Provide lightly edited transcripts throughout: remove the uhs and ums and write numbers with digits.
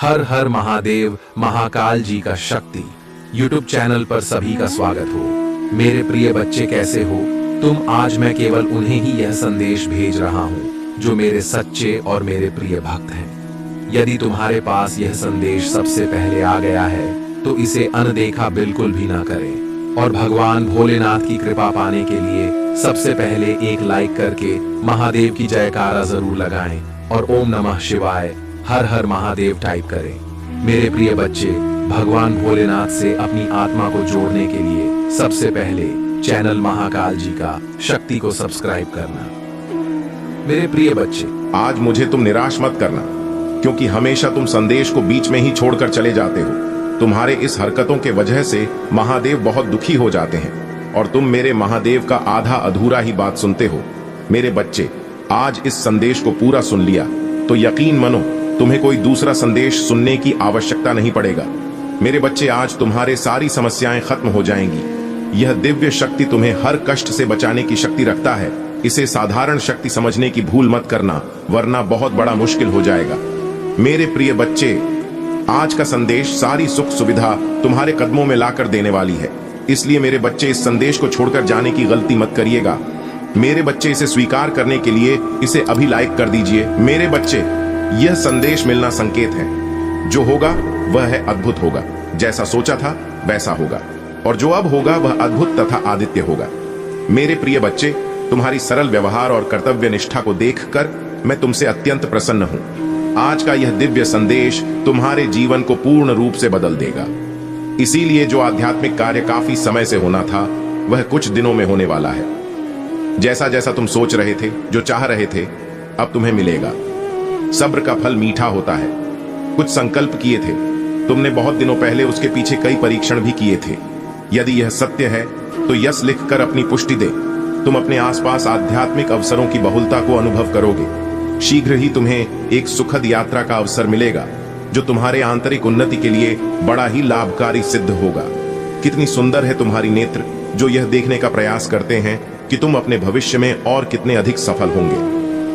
हर हर महादेव महाकाल जी का शक्ति YouTube channel पर सभी का स्वागत हो। मेरे प्रिय बच्चे कैसे हो तुम। आज मैं केवल उन्हें ही यह संदेश भेज रहा हूँ जो मेरे सच्चे और मेरे प्रिय भक्त हैं। यदि तुम्हारे पास यह संदेश सबसे पहले आ गया है तो इसे अनदेखा बिल्कुल भी ना करें और भगवान भोलेनाथ की कृपा पाने के लिए सबसे पहले एक लाइक करके महादेव की जयकारा जरूर लगाएं और ओम नमः शिवाय हर हर महादेव टाइप करें। मेरे प्रिय बच्चे, भगवान भोलेनाथ से अपनी आत्मा को जोड़ने के लिए सबसे पहले चैनल महाकाल जी का शक्ति को सब्सक्राइब करना। मेरे प्रिय बच्चे, आज मुझे तुम निराश मत करना, क्योंकि हमेशा तुम संदेश को बीच में ही छोड़कर चले जाते हो। तुम्हारे इस हरकतों के वजह से महादेव बहुत दुखी हो जाते हैं और तुम मेरे महादेव का आधा अधूरा ही बात सुनते हो। मेरे बच्चे, आज इस संदेश को पूरा सुन लिया तो यकीन मानो तुम्हें कोई दूसरा संदेश सुनने की आवश्यकता नहीं पड़ेगा। मेरे बच्चे, आज तुम्हारे सारी समस्याएं खत्म हो जाएंगी। यह दिव्य शक्ति तुम्हें हर कष्ट से बचाने की शक्ति रखता है। इसे साधारण शक्ति समझने की भूल मत करना, वरना बहुत बड़ा मुश्किल हो जाएगा। मेरे प्रिय बच्चे, आज का संदेश सारी सुख सुविधा तुम्हारे कदमों में लाकर देने वाली है। इसलिए मेरे बच्चे, इस संदेश को छोड़कर जाने की गलती मत करिएगा। मेरे बच्चे, इसे स्वीकार करने के लिए इसे अभी लाइक कर दीजिए। मेरे बच्चे, यह संदेश मिलना संकेत है। जो होगा वह है अद्भुत होगा। जैसा सोचा था वैसा होगा, और जो अब होगा वह अद्भुत तथा आदित्य होगा। मेरे प्रिय बच्चे, तुम्हारी सरल व्यवहार और कर्तव्य निष्ठा को देखकर मैं तुमसे अत्यंत प्रसन्न हूं। आज का यह दिव्य संदेश तुम्हारे जीवन को पूर्ण रूप से बदल देगा। इसीलिए जो आध्यात्मिक कार्य काफी समय से होना था वह कुछ दिनों में होने वाला है। जैसा जैसा तुम सोच रहे थे, जो चाह रहे थे, अब तुम्हें मिलेगा। सब्र का फल मीठा होता है। कुछ संकल्प किए थे तुमने बहुत दिनों पहले, उसके पीछे कई परीक्षण भी किए थे। यदि यह सत्य है तो यस लिखकर अपनी पुष्टि दे। तुम अपने आसपास आध्यात्मिक अवसरों की बहुलता को अनुभव करोगे। शीघ्र ही तुम्हें एक सुखद यात्रा का अवसर मिलेगा जो तुम्हारे आंतरिक उन्नति के लिए बड़ा ही लाभकारी सिद्ध होगा। कितनी सुंदर है तुम्हारी नेत्र जो यह देखने का प्रयास करते हैं कि तुम अपने भविष्य में और कितने अधिक सफल होंगे।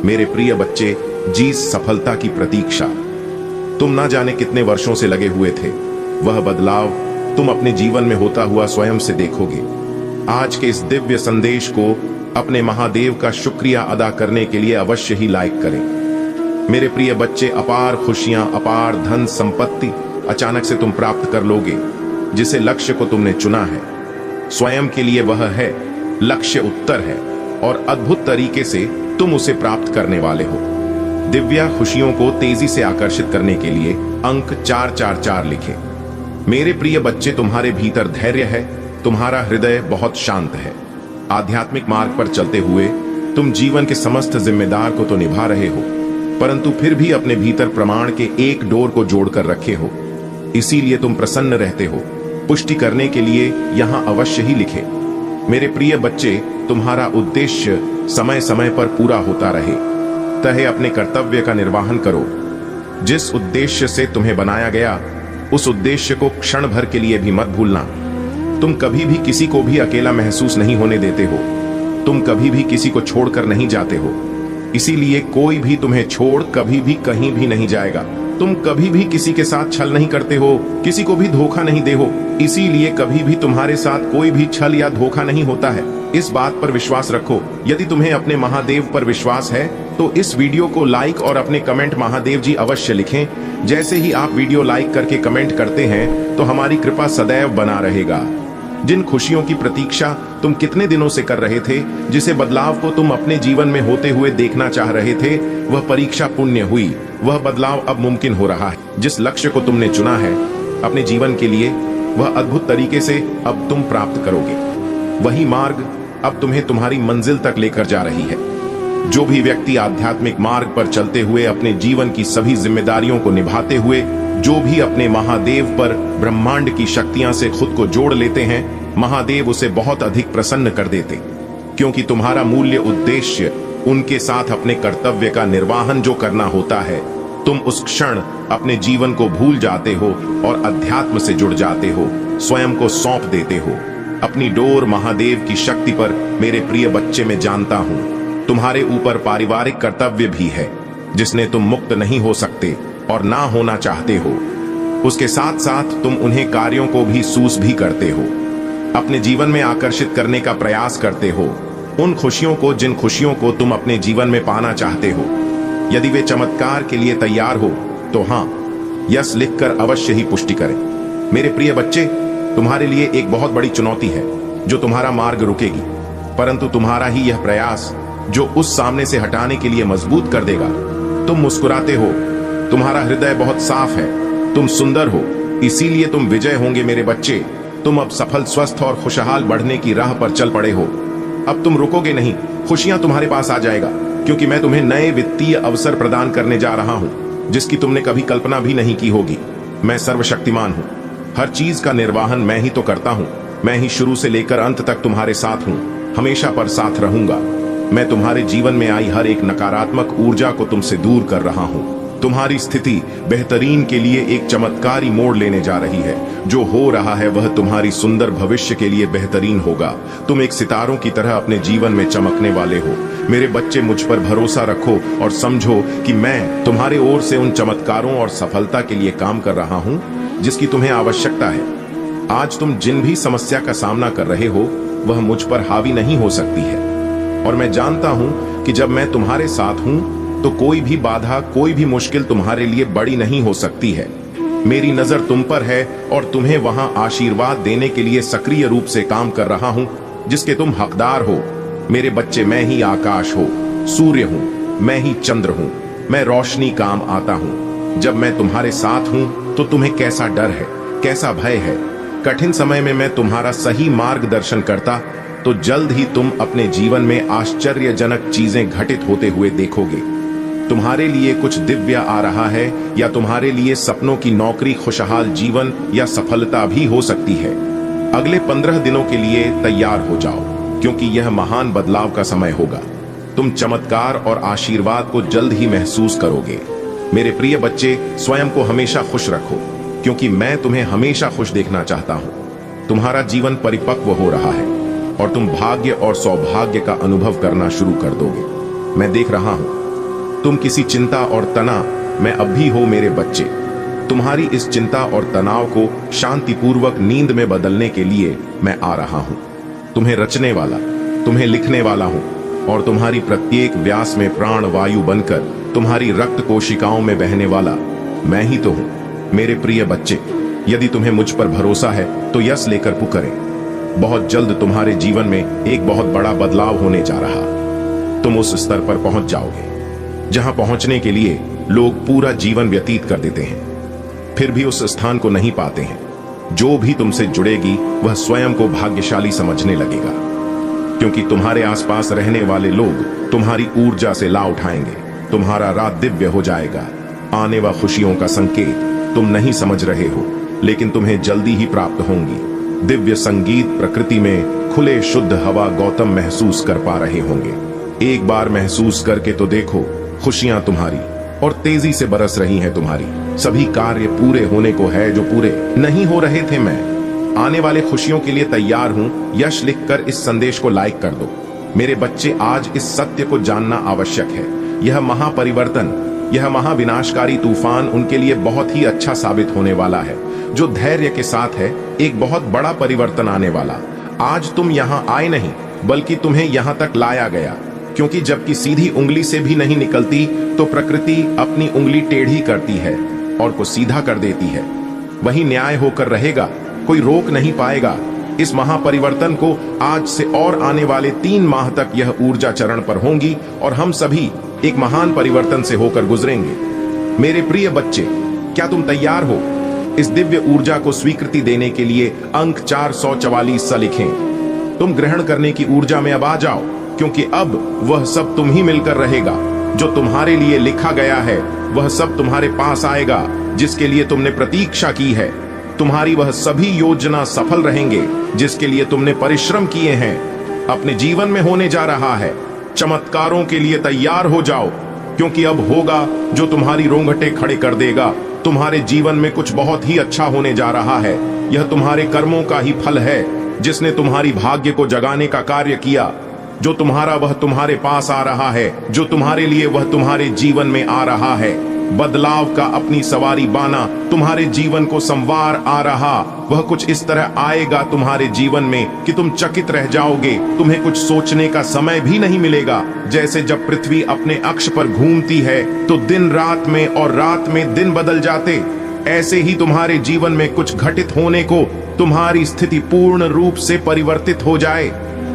मेरे प्रिय बच्चे, जीस सफलता की प्रतीक्षा तुम ना जाने कितने वर्षों से लगे हुए थे। वह बदलाव तुम अपने जीवन में होता हुआ स्वयं से देखोगे। आज के इस दिव्य संदेश को अपने महादेव का शुक्रिया अदा करने के लिए अवश्य ही लाइक करें। मेरे प्रिय बच्चे, अपार खुशियां, अपार धन संपत्ति अचानक से तुम प्राप्त कर लोगे। जिसे लक्ष्य को तुमने चुना है स्वयं के लिए, वह है लक्ष्य उत्तर है और अद्भुत तरीके से तुम उसे प्राप्त करने वाले हो। दिव्या खुशियों को तेजी से आकर्षित करने के लिए अंक 444 लिखें। मेरे प्रिय बच्चे, तुम्हारे भीतर धैर्य है, तुम्हारा हृदय बहुत शांत है। आध्यात्मिक मार्ग पर चलते हुए तुम जीवन के समस्त जिम्मेदार को तो निभा रहे हो, परंतु फिर भी अपने भीतर प्रमाण के एक डोर को जोड़कर रखे हो। इसीलिए तुम प्रसन्न रहते हो। पुष्टि करने के लिए यहां अवश्य ही लिखे। मेरे प्रिय बच्चे, तुम्हारा उद्देश्य समय समय पर पूरा होता रहे। तहे अपने कर्तव्य का निर्वहन करो। जिस उद्देश्य से तुम्हें बनाया गया उस उद्देश्य को क्षण भर के लिए भी मत भूलना। तुम कभी भी किसी को भी अकेला महसूस नहीं होने देते हो। तुम कभी भी किसी को छोड़कर नहीं जाते हो। इसीलिए कोई भी तुम्हें छोड़ कभी भी कहीं भी नहीं जाएगा। तुम कभी भी किसी के साथ छल नहीं करते हो, किसी को भी धोखा नहीं दे हो। इसीलिए कभी भी तुम्हारे साथ कोई भी छल या धोखा नहीं होता है। इस बात पर विश्वास रखो। यदि तुम्हें अपने महादेव पर विश्वास है तो इस वीडियो को लाइक और अपने कमेंट महादेव जी अवश्य लिखें। जैसे ही आप वीडियो लाइक करके कमेंट करते हैं तो हमारी कृपा सदैव बना रहेगा। जिन खुशियों की प्रतीक्षा तुम कितने दिनों से कर रहे थे, जिसे बदलाव को तुम अपने जीवन में होते हुए देखना चाह रहे थे, वह परीक्षा पुण्य हुई। वह बदलाव अब मुमकिन हो रहा है। जिस लक्ष्य को तुमने चुना है अपने जीवन के लिए, वह अद्भुत तरीके से अब तुम प्राप्त करोगे। वही मार्ग अब तुम्हें तुम्हारी मंजिल तक लेकर जा रही है। जो भी व्यक्ति आध्यात्मिक मार्ग पर चलते हुए अपने जीवन की सभी जिम्मेदारियों को निभाते हुए, जो भी अपने महादेव पर ब्रह्मांड की शक्तियां से खुद को जोड़ लेते हैं, महादेव उसे बहुत अधिक प्रसन्न कर देते। क्योंकि तुम्हारा मूल्य उद्देश्य उनके साथ अपने कर्तव्य का निर्वहन जो करना होता है, तुम उस क्षण अपने जीवन को भूल जाते हो और अध्यात्म से जुड़ जाते हो, स्वयं को सौंप देते हो। अपनी डोर महादेव की शक्ति पर मेरे प्रिय बच्चे, मैं जानता हूं तुम्हारे ऊपर पारिवारिक कर्तव्य भी है जिसने तुम मुक्त नहीं हो सकते। और ना होना चाहते हो। उसके साथ साथ तुम उन्हें कार्यों को भी सूस भी करते हो, अपने जीवन में आकर्षित करने का प्रयास करते हो, उन खुशियों को जिन खुशियों को तुम अपने जीवन में पाना चाहते हो। यदि वे चमत्कार के लिए तैयार हो तो हाँ, यस लिखकर अवश्य ही पुष्टि करें। मेरे प्रिय बच्चे, तुम्हारे लिए एक बहुत बड़ी चुनौती है जो तुम्हारा मार्ग रुकेगी, परंतु तुम्हारा ही यह प्रयास जो उस सामने से हटाने के लिए मजबूत कर देगा। तुम मुस्कुराते हो, तुम्हारा हृदय बहुत साफ है, तुम सुंदर हो, इसीलिए तुम विजय होंगे मेरे बच्चे। तुम अब सफल, स्वस्थ और खुशहाल बढ़ने की राह पर चल पड़े हो। अब तुम रुकोगे नहीं, खुशियां तुम्हारे पास आ जाएगा, क्योंकि मैं तुम्हें नए वित्तीय अवसर प्रदान करने जा रहा हूं जिसकी तुमने कभी कल्पना भी नहीं की होगी। मैं सर्वशक्तिमान हूं, हर चीज का निर्वाहन मैं ही तो करता हूं। मैं ही शुरू से लेकर अंत तक तुम्हारे साथ हूं, हमेशा पर साथ रहूंगा। मैं तुम्हारे जीवन में आई हर एक नकारात्मक ऊर्जा को तुमसे दूर कर रहा हूं। तुम्हारी स्थिति बेहतरीन के लिए एक चमत्कारी मोड़ लेने जा रही है। जो हो रहा है वह तुम्हारी सुंदर भविष्य के लिए बेहतरीन होगा। तुम एक सितारों की तरह अपने जीवन में चमकने वाले हो। मेरे बच्चे, मुझ पर भरोसा रखो और समझो कि मैं तुम्हारे ओर से उन चमत्कारों और सफलता के लिए काम कर रहा हूं जिसकी तुम्हें आवश्यकता है। आज तुम जिन भी समस्या का सामना कर रहे हो वह मुझ पर हावी नहीं हो सकती है, और मैं जानता हूं कि जब मैं तुम्हारे साथ हूं तो कोई भी बाधा, कोई भी मुश्किल तुम्हारे लिए बड़ी नहीं हो सकती है। मेरी नजर तुम पर है और तुम्हें वहां आशीर्वाद देने के लिए सक्रिय रूप से काम कर रहा हूं जिसके तुम हकदार हो। मेरे बच्चे, मैं ही आकाश हो, सूर्य हूं, मैं ही चंद्र हूं, मैं रोशनी काम आता हूं। जब मैं तुम्हारे साथ हूं तो तुम्हें कैसा डर है, कैसा भय है। कठिन समय में मैं तुम्हारा सही मार्गदर्शन करता तो जल्द ही तुम अपने जीवन में आश्चर्यजनक चीजें घटित होते हुए देखोगे। तुम्हारे लिए कुछ दिव्य आ रहा है, या तुम्हारे लिए सपनों की नौकरी, खुशहाल जीवन या सफलता भी हो सकती है। अगले 15 दिनों के लिए तैयार हो जाओ, क्योंकि यह महान बदलाव का समय होगा। तुम चमत्कार और आशीर्वाद को जल्द ही महसूस करोगे। मेरे प्रिय बच्चे, स्वयं को हमेशा खुश रखो, क्योंकि मैं तुम्हें हमेशा खुश देखना चाहता हूं। तुम्हारा जीवन परिपक्व हो रहा है और तुम भाग्य और सौभाग्य का अनुभव करना शुरू कर दोगे। मैं देख रहा हूं तुम किसी चिंता और तनाव में अब भी हो। मेरे बच्चे, तुम्हारी इस चिंता और तनाव को शांतिपूर्वक नींद में बदलने के लिए मैं आ रहा हूं। तुम्हें रचने वाला, तुम्हें लिखने वाला हूं, और तुम्हारी प्रत्येक व्यास में प्राण वायु बनकर तुम्हारी रक्त कोशिकाओं में बहने वाला मैं ही तो हूं। मेरे प्रिय बच्चे, यदि तुम्हें मुझ पर भरोसा है तो यस लेकर पुकारें। बहुत जल्द तुम्हारे जीवन में एक बहुत बड़ा बदलाव होने जा रहा। तुम उस स्तर पर पहुंच जाओगे जहां पहुंचने के लिए लोग पूरा जीवन व्यतीत कर देते हैं, फिर भी उस स्थान को नहीं पाते हैं। जो भी तुमसे जुड़ेगी वह स्वयं को भाग्यशाली समझने लगेगा, क्योंकि तुम्हारे आसपास रहने वाले लोग तुम्हारी ऊर्जा से लाभ उठाएंगे। तुम्हारा रात दिव्य हो जाएगा। आने व खुशियों का संकेत तुम नहीं समझ रहे हो, लेकिन तुम्हें जल्दी ही प्राप्त होंगी। दिव्य संगीत, प्रकृति में खुले शुद्ध हवा गौतम महसूस कर पा रहे होंगे। एक बार महसूस करके तो देखो, खुशियां तुम्हारी और तेजी से बरस रही हैं। तुम्हारी सभी कार्य पूरे होने को है जो पूरे नहीं हो रहे थे। मैं आने वाले खुशियों के लिए तैयार हूं। यश लिखकर इस संदेश को लाइक कर दो। मेरे बच्चे, आज इस सत्य को जानना आवश्यक है। यह महापरिवर्तन, यह महाविनाशकारी तूफान उनके लिए बहुत ही अच्छा साबित होने वाला है जो धैर्य के साथ है। एक बहुत बड़ा परिवर्तन आने वाला। आज तुम यहां आए नहीं, बल्कि तुम्हें यहां तक लाया गया, क्योंकि जबकि सीधी उंगली से भी नहीं निकलती तो प्रकृति अपनी उंगली टेढ़ी करती है और को सीधा कर देती है। वही न्याय होकर रहेगा, कोई रोक नहीं पाएगा। इस महापरिवर्तन को आज से और आने वाले 3 माह तक यह ऊर्जा चरण पर होंगी और हम सभी एक महान परिवर्तन से होकर गुजरेंगे। मेरे प्रिय बच्चे, क्या तुम तैयार हो? इस दिव्य ऊर्जा को स्वीकृति देने के लिए अंक 444 लिखें। तुम ग्रहण करने की ऊर्जा में अब आ जाओ, क्योंकि अब वह सब तुम ही मिलकर रहेगा। जो तुम्हारे लिए लिखा गया है वह सब तुम्हारे पास आएगा, जिसके लिए तुमने प्रतीक्षा की है। तुम्हारी वह सभी योजना सफल रहेंगे जिसके लिए तुमने परिश्रम किए हैं। अपने जीवन में होने जा रहा है। चमत्कारों के लिए तैयार हो जाओ, क्योंकि अब होगा जो तुम्हारी रोंगटे खड़े कर देगा। तुम्हारे जीवन में कुछ बहुत ही अच्छा होने जा रहा है। यह तुम्हारे कर्मों का ही फल है, जिसने तुम्हारी भाग्य को जगाने का कार्य किया। जो तुम्हारा वह तुम्हारे पास आ रहा है, जो तुम्हारे लिए वह तुम्हारे जीवन में आ रहा है। बदलाव का अपनी सवारी बाना तुम्हारे जीवन को संवार आ रहा। वह कुछ इस तरह आएगा तुम्हारे जीवन में कि तुम चकित रह जाओगे। तुम्हें कुछ सोचने का समय भी नहीं मिलेगा। जैसे जब पृथ्वी अपने अक्ष पर घूमती है तो दिन रात में और रात में दिन बदल जाते, ऐसे ही तुम्हारे जीवन में कुछ घटित होने को तुम्हारी स्थिति पूर्ण रूप से परिवर्तित हो जाए।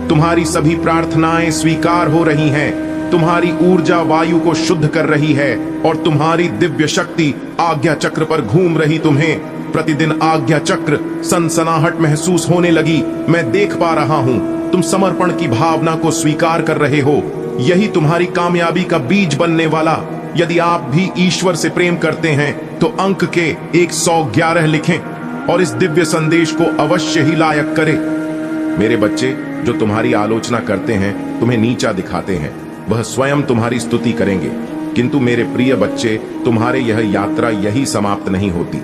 तुम्हारी सभी प्रार्थनाएं स्वीकार हो रही हैं। तुम्हारी ऊर्जा वायु को शुद्ध कर रही है और तुम्हारी दिव्य शक्ति आज्ञा चक्र पर घूम रही। तुम्हें प्रतिदिन आज्ञा चक्र सनसनाहट महसूस होने लगी। मैं देख पा रहा हूं तुम समर्पण की भावना को स्वीकार कर रहे हो। यही तुम्हारी कामयाबी का बीज बनने वाला। यदि आप भी ईश्वर से प्रेम करते हैं तो अंक के 111 लिखें और इस दिव्य संदेश को अवश्य ही लायक करें। मेरे बच्चे, जो तुम्हारी आलोचना करते हैं, तुम्हें नीचा दिखाते हैं, वह स्वयं तुम्हारी स्तुति करेंगे। किंतु मेरे प्रिय बच्चे, तुम्हारे यह यात्रा यही समाप्त नहीं होती।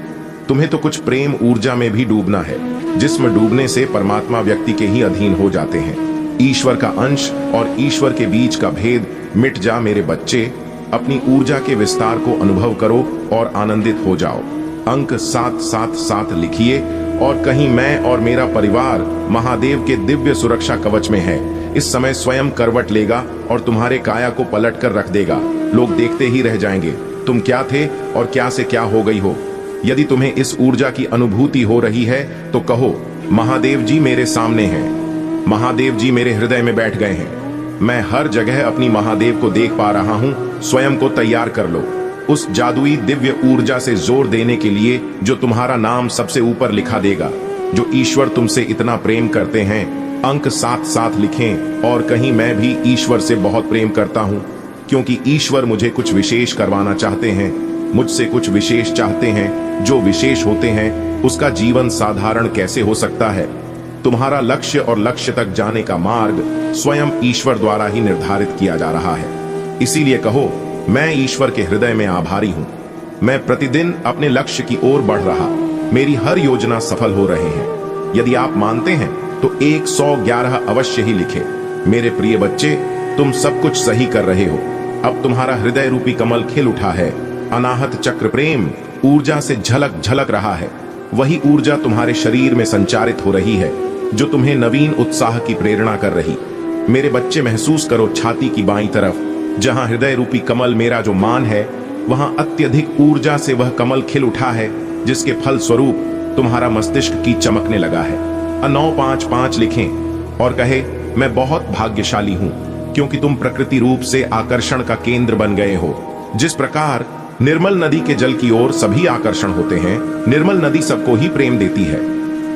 तुम्हें तो कुछ प्रेम ऊर्जा में भी डूबना है, जिसमें डूबने से परमात्मा व्यक्ति के ही अधीन हो जाते हैं। ईश्वर का अंश और ईश्वर के बीच का भेद मिट जा। मेरे बच्चे, अपनी ऊर्जा के विस्तार को अनुभव करो और आनंदित हो जाओ। अंक 777 लिखिए और कहीं मैं और मेरा परिवार महादेव के दिव्य सुरक्षा कवच में है। इस समय स्वयं करवट लेगा और तुम्हारे काया को पलट कर रख देगा। लोग देखते ही रह जाएंगे तुम क्या थे और क्या से क्या हो गई हो। यदि तुम्हें इस ऊर्जा की अनुभूति हो रही है तो कहो, महादेव जी मेरे सामने हैं, महादेव जी मेरे हृदय में बैठ गए हैं। मैं हर जगह अपनी महादेव को देख पा रहा हूं। स्वयं को तैयार कर लो उस जादुई दिव्य ऊर्जा से जोर देने के लिए जो तुम्हारा नाम सबसे ऊपर लिखा देगा। जो ईश्वर तुमसे इतना प्रेम करते हैं, अंक 77 लिखें और कहीं मैं भी ईश्वर से बहुत प्रेम करता हूं, क्योंकि ईश्वर मुझे कुछ विशेष करवाना चाहते हैं, मुझसे कुछ विशेष चाहते हैं। जो विशेष होते हैं उसका जीवन साधारण कैसे हो सकता है। तुम्हारा लक्ष्य और लक्ष्य तक जाने का मार्ग स्वयं ईश्वर द्वारा ही निर्धारित किया जा रहा है। इसीलिए कहो, मैं ईश्वर के हृदय में आभारी हूं। मैं प्रतिदिन अपने लक्ष्य की ओर बढ़ रहा, मेरी हर योजना सफल हो रहे हैं। यदि आप मानते हैं तो 111 अवश्य ही लिखे। मेरे प्रिय बच्चे, तुम सब कुछ सही कर रहे हो। अब तुम्हारा हृदय रूपी कमल खिल उठा है। अनाहत चक्र प्रेम ऊर्जा से झलक झलक रहा है। वही ऊर्जा तुम्हारे शरीर में संचारित हो रही है जो तुम्हें नवीन उत्साह की प्रेरणा कर रही। मेरे बच्चे, महसूस करो छाती की बाईं तरफ, जहां हृदय रूपी कमल मेरा जो मान है, वहां अत्यधिक ऊर्जा से वह कमल खिल उठा है, जिसके फल स्वरूप तुम्हारा मस्तिष्क की चमकने लगा है। 955 लिखें और कहे, मैं बहुत भाग्यशाली हूं क्योंकि तुम प्रकृति रूप से आकर्षण का केंद्र बन गए हो। जिस प्रकार निर्मल नदी के जल की ओर सभी आकर्षण होते हैं, निर्मल नदी सबको ही प्रेम देती है।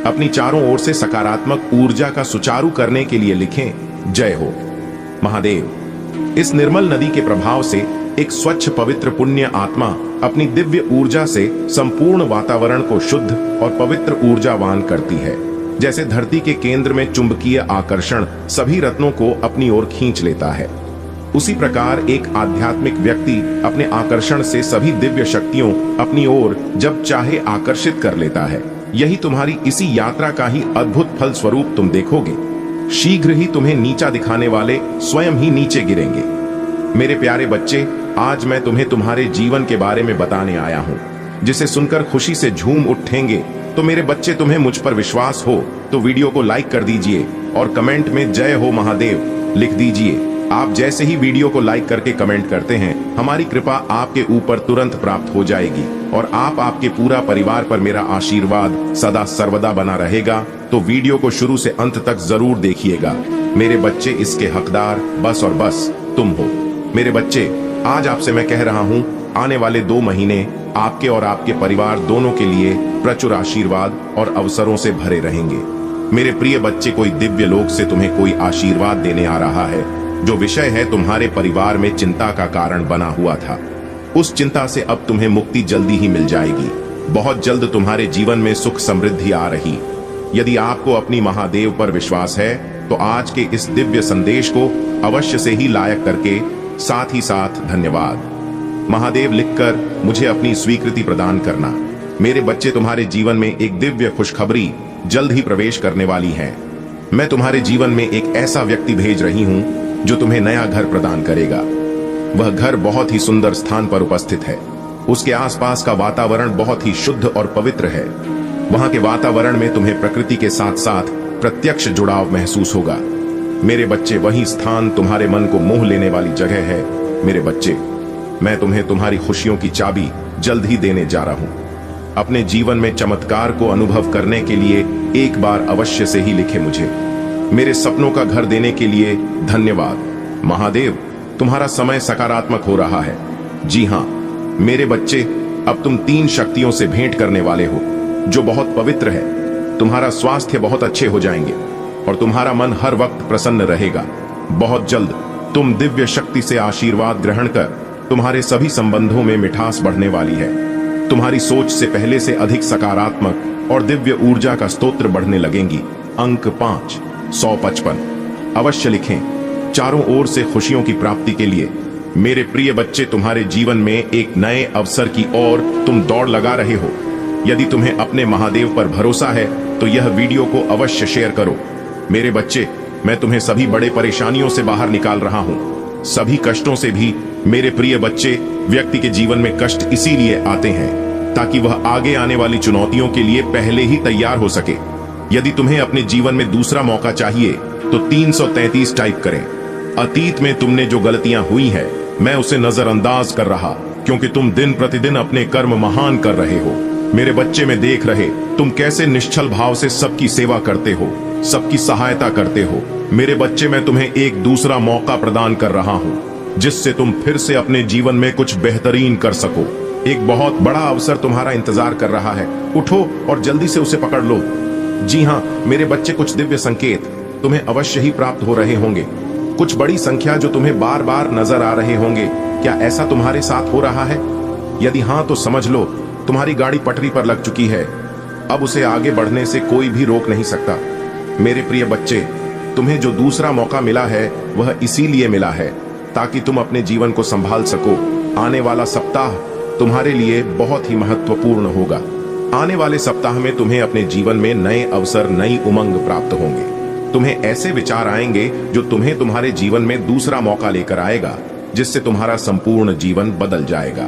अपनी चारों ओर से सकारात्मक ऊर्जा का सुचारू करने के लिए लिखें, जय हो महादेव। इस निर्मल नदी के प्रभाव से एक स्वच्छ पवित्र पुण्य आत्मा अपनी दिव्य ऊर्जा से संपूर्ण वातावरण को शुद्ध और पवित्र ऊर्जावान करती है। जैसे धरती के केंद्र में चुंबकीय आकर्षण सभी रत्नों को अपनी ओर खींच लेता है, उसी प्रकार एक आध्यात्मिक व्यक्ति अपने आकर्षण से सभी दिव्य शक्तियों अपनी ओर जब चाहे आकर्षित कर लेता है। यही तुम्हारी इसी यात्रा का ही अद्भुत फल स्वरूप तुम देखोगे। शीघ्र ही तुम्हें नीचा दिखाने वाले स्वयं ही नीचे गिरेंगे। मेरे प्यारे बच्चे, आज मैं तुम्हें तुम्हारे जीवन के बारे में बताने आया हूं, जिसे सुनकर खुशी से झूम उठेंगे। तो मेरे बच्चे, तुम्हें मुझ पर विश्वास हो तो वीडियो को लाइक कर दीजिए और कमेंट में जय हो महादेव लिख दीजिए। आप जैसे ही वीडियो को लाइक करके कमेंट करते हैं, हमारी कृपा आपके ऊपर तुरंत प्राप्त हो जाएगी और आपके पूरा परिवार पर मेरा आशीर्वाद सदा सर्वदा बना रहेगा। तो वीडियो को शुरू से अंत तक जरूर देखिएगा। मेरे बच्चे, इसके हकदार बस और बस तुम हो। मेरे बच्चे, आज आपसे मैं कह रहा हूँ, आने वाले 2 महीने आपके और आपके परिवार दोनों के लिए प्रचुर आशीर्वाद और अवसरों से भरे रहेंगे। मेरे प्रिय बच्चे, कोई दिव्य लोक से तुम्हें कोई आशीर्वाद देने आ रहा है। जो विषय है तुम्हारे परिवार में चिंता का कारण बना हुआ था, उस चिंता से अब तुम्हें मुक्ति जल्दी ही मिल जाएगी। बहुत जल्द तुम्हारे जीवन में सुख समृद्धि आ रही। यदि आपको अपनी महादेव पर विश्वास है तो आज के इस दिव्य संदेश को अवश्य से ही लायक करके साथ ही साथ धन्यवाद महादेव लिखकर मुझे अपनी स्वीकृति प्रदान करना। मेरे बच्चे, तुम्हारे जीवन में एक दिव्य खुशखबरी जल्द ही प्रवेश करने वाली है। मैं तुम्हारे जीवन में एक ऐसा व्यक्ति भेज रही हूं जो तुम्हें नया घर प्रदान करेगा। वह घर बहुत ही सुंदर स्थान पर उपस्थित है। उसके आसपास का वातावरण बहुत ही शुद्ध और पवित्र है। वहां के वातावरण में तुम्हें प्रकृति के साथ साथ प्रत्यक्ष जुड़ाव महसूस होगा। मेरे बच्चे, वही स्थान तुम्हारे मन को मोह लेने वाली जगह है। मेरे बच्चे, मैं तुम्हें तुम्हारी खुशियों की चाबी जल्द ही देने जा रहा हूं। अपने जीवन में चमत्कार को अनुभव करने के लिए एक बार अवश्य से ही लिखे मुझे। मेरे सपनों का घर देने के लिए धन्यवाद। महादेव, तुम्हारा समय सकारात्मक हो रहा है। जी हां मेरे बच्चे, अब तुम 3 शक्तियों से भेंट करने वाले हो जो बहुत पवित्र है। तुम्हारा स्वास्थ्य बहुत अच्छे हो जाएंगे और तुम्हारा मन हर वक्त प्रसन्न रहेगा। बहुत जल्द तुम दिव्य शक्ति से आशीर्वाद ग्रहण कर तुम्हारे सभी संबंधों में मिठास बढ़ने वाली है। तुम्हारी सोच से पहले से अधिक सकारात्मक और दिव्य ऊर्जा का स्तोत्र बढ़ने लगेंगी। अंक 5, 155 अवश्य लिखें। चारों ओर से खुशियों की प्राप्ति के लिए मेरे प्रिय बच्चे, तुम्हारे जीवन में एक नए अवसर की ओर तुम दौड़ लगा रहे हो। यदि तुम्हें अपने महादेव पर भरोसा है तो यह वीडियो को अवश्य शेयर करो। मेरे बच्चे, मैं तुम्हें सभी बड़े परेशानियों से बाहर निकाल रहा हूं, सभी कष्टों से भी। मेरे प्रिय बच्चे, व्यक्ति के जीवन में कष्ट इसीलिए आते हैं ताकि वह आगे आने वाली चुनौतियों के लिए पहले ही तैयार हो सके। यदि तुम्हें अपने जीवन में दूसरा मौका चाहिए तो 333 टाइप करें। अतीत में तुमने जो गलतियां हुई है मैं उसे नजरअंदाज कर रहा, क्योंकि तुम दिन प्रतिदिन अपने कर्म महान कर रहे हो। मेरे बच्चे, में देख रहे तुम कैसे निश्चल भाव से सबकी सेवा करते हो, सबकी सहायता करते हो। मेरे बच्चे, मैं तुम्हें एक दूसरा मौका प्रदान कर रहा हूं जिससे तुम फिर से अपने जीवन में कुछ बेहतरीन कर सको। एक बहुत बड़ा अवसर तुम्हारा इंतजार कर रहा है। उठो और जल्दी से उसे पकड़ लो। जी हां मेरे बच्चे, कुछ दिव्य संकेत तुम्हें अवश्य ही प्राप्त हो रहे होंगे। कुछ बड़ी संख्या जो तुम्हें बार बार नजर आ रहे होंगे। क्या ऐसा तुम्हारे साथ हो रहा है? यदि हां तो समझ लो तुम्हारी गाड़ी पटरी पर लग चुकी है। अब उसे आगे बढ़ने से कोई भी रोक नहीं सकता। मेरे प्रिय बच्चे, तुम्हें जो दूसरा मौका मिला है वह इसीलिए मिला है ताकि तुम अपने जीवन को संभाल सको। आने वाला सप्ताह तुम्हारे लिए बहुत ही महत्वपूर्ण होगा। आने वाले सप्ताह में तुम्हें अपने जीवन में नए अवसर, नई उमंग प्राप्त होंगे। तुम्हें ऐसे विचार आएंगे जो तुम्हें तुम्हारे जीवन में दूसरा मौका लेकर आएगा, जिससे तुम्हारा संपूर्ण जीवन बदल जाएगा।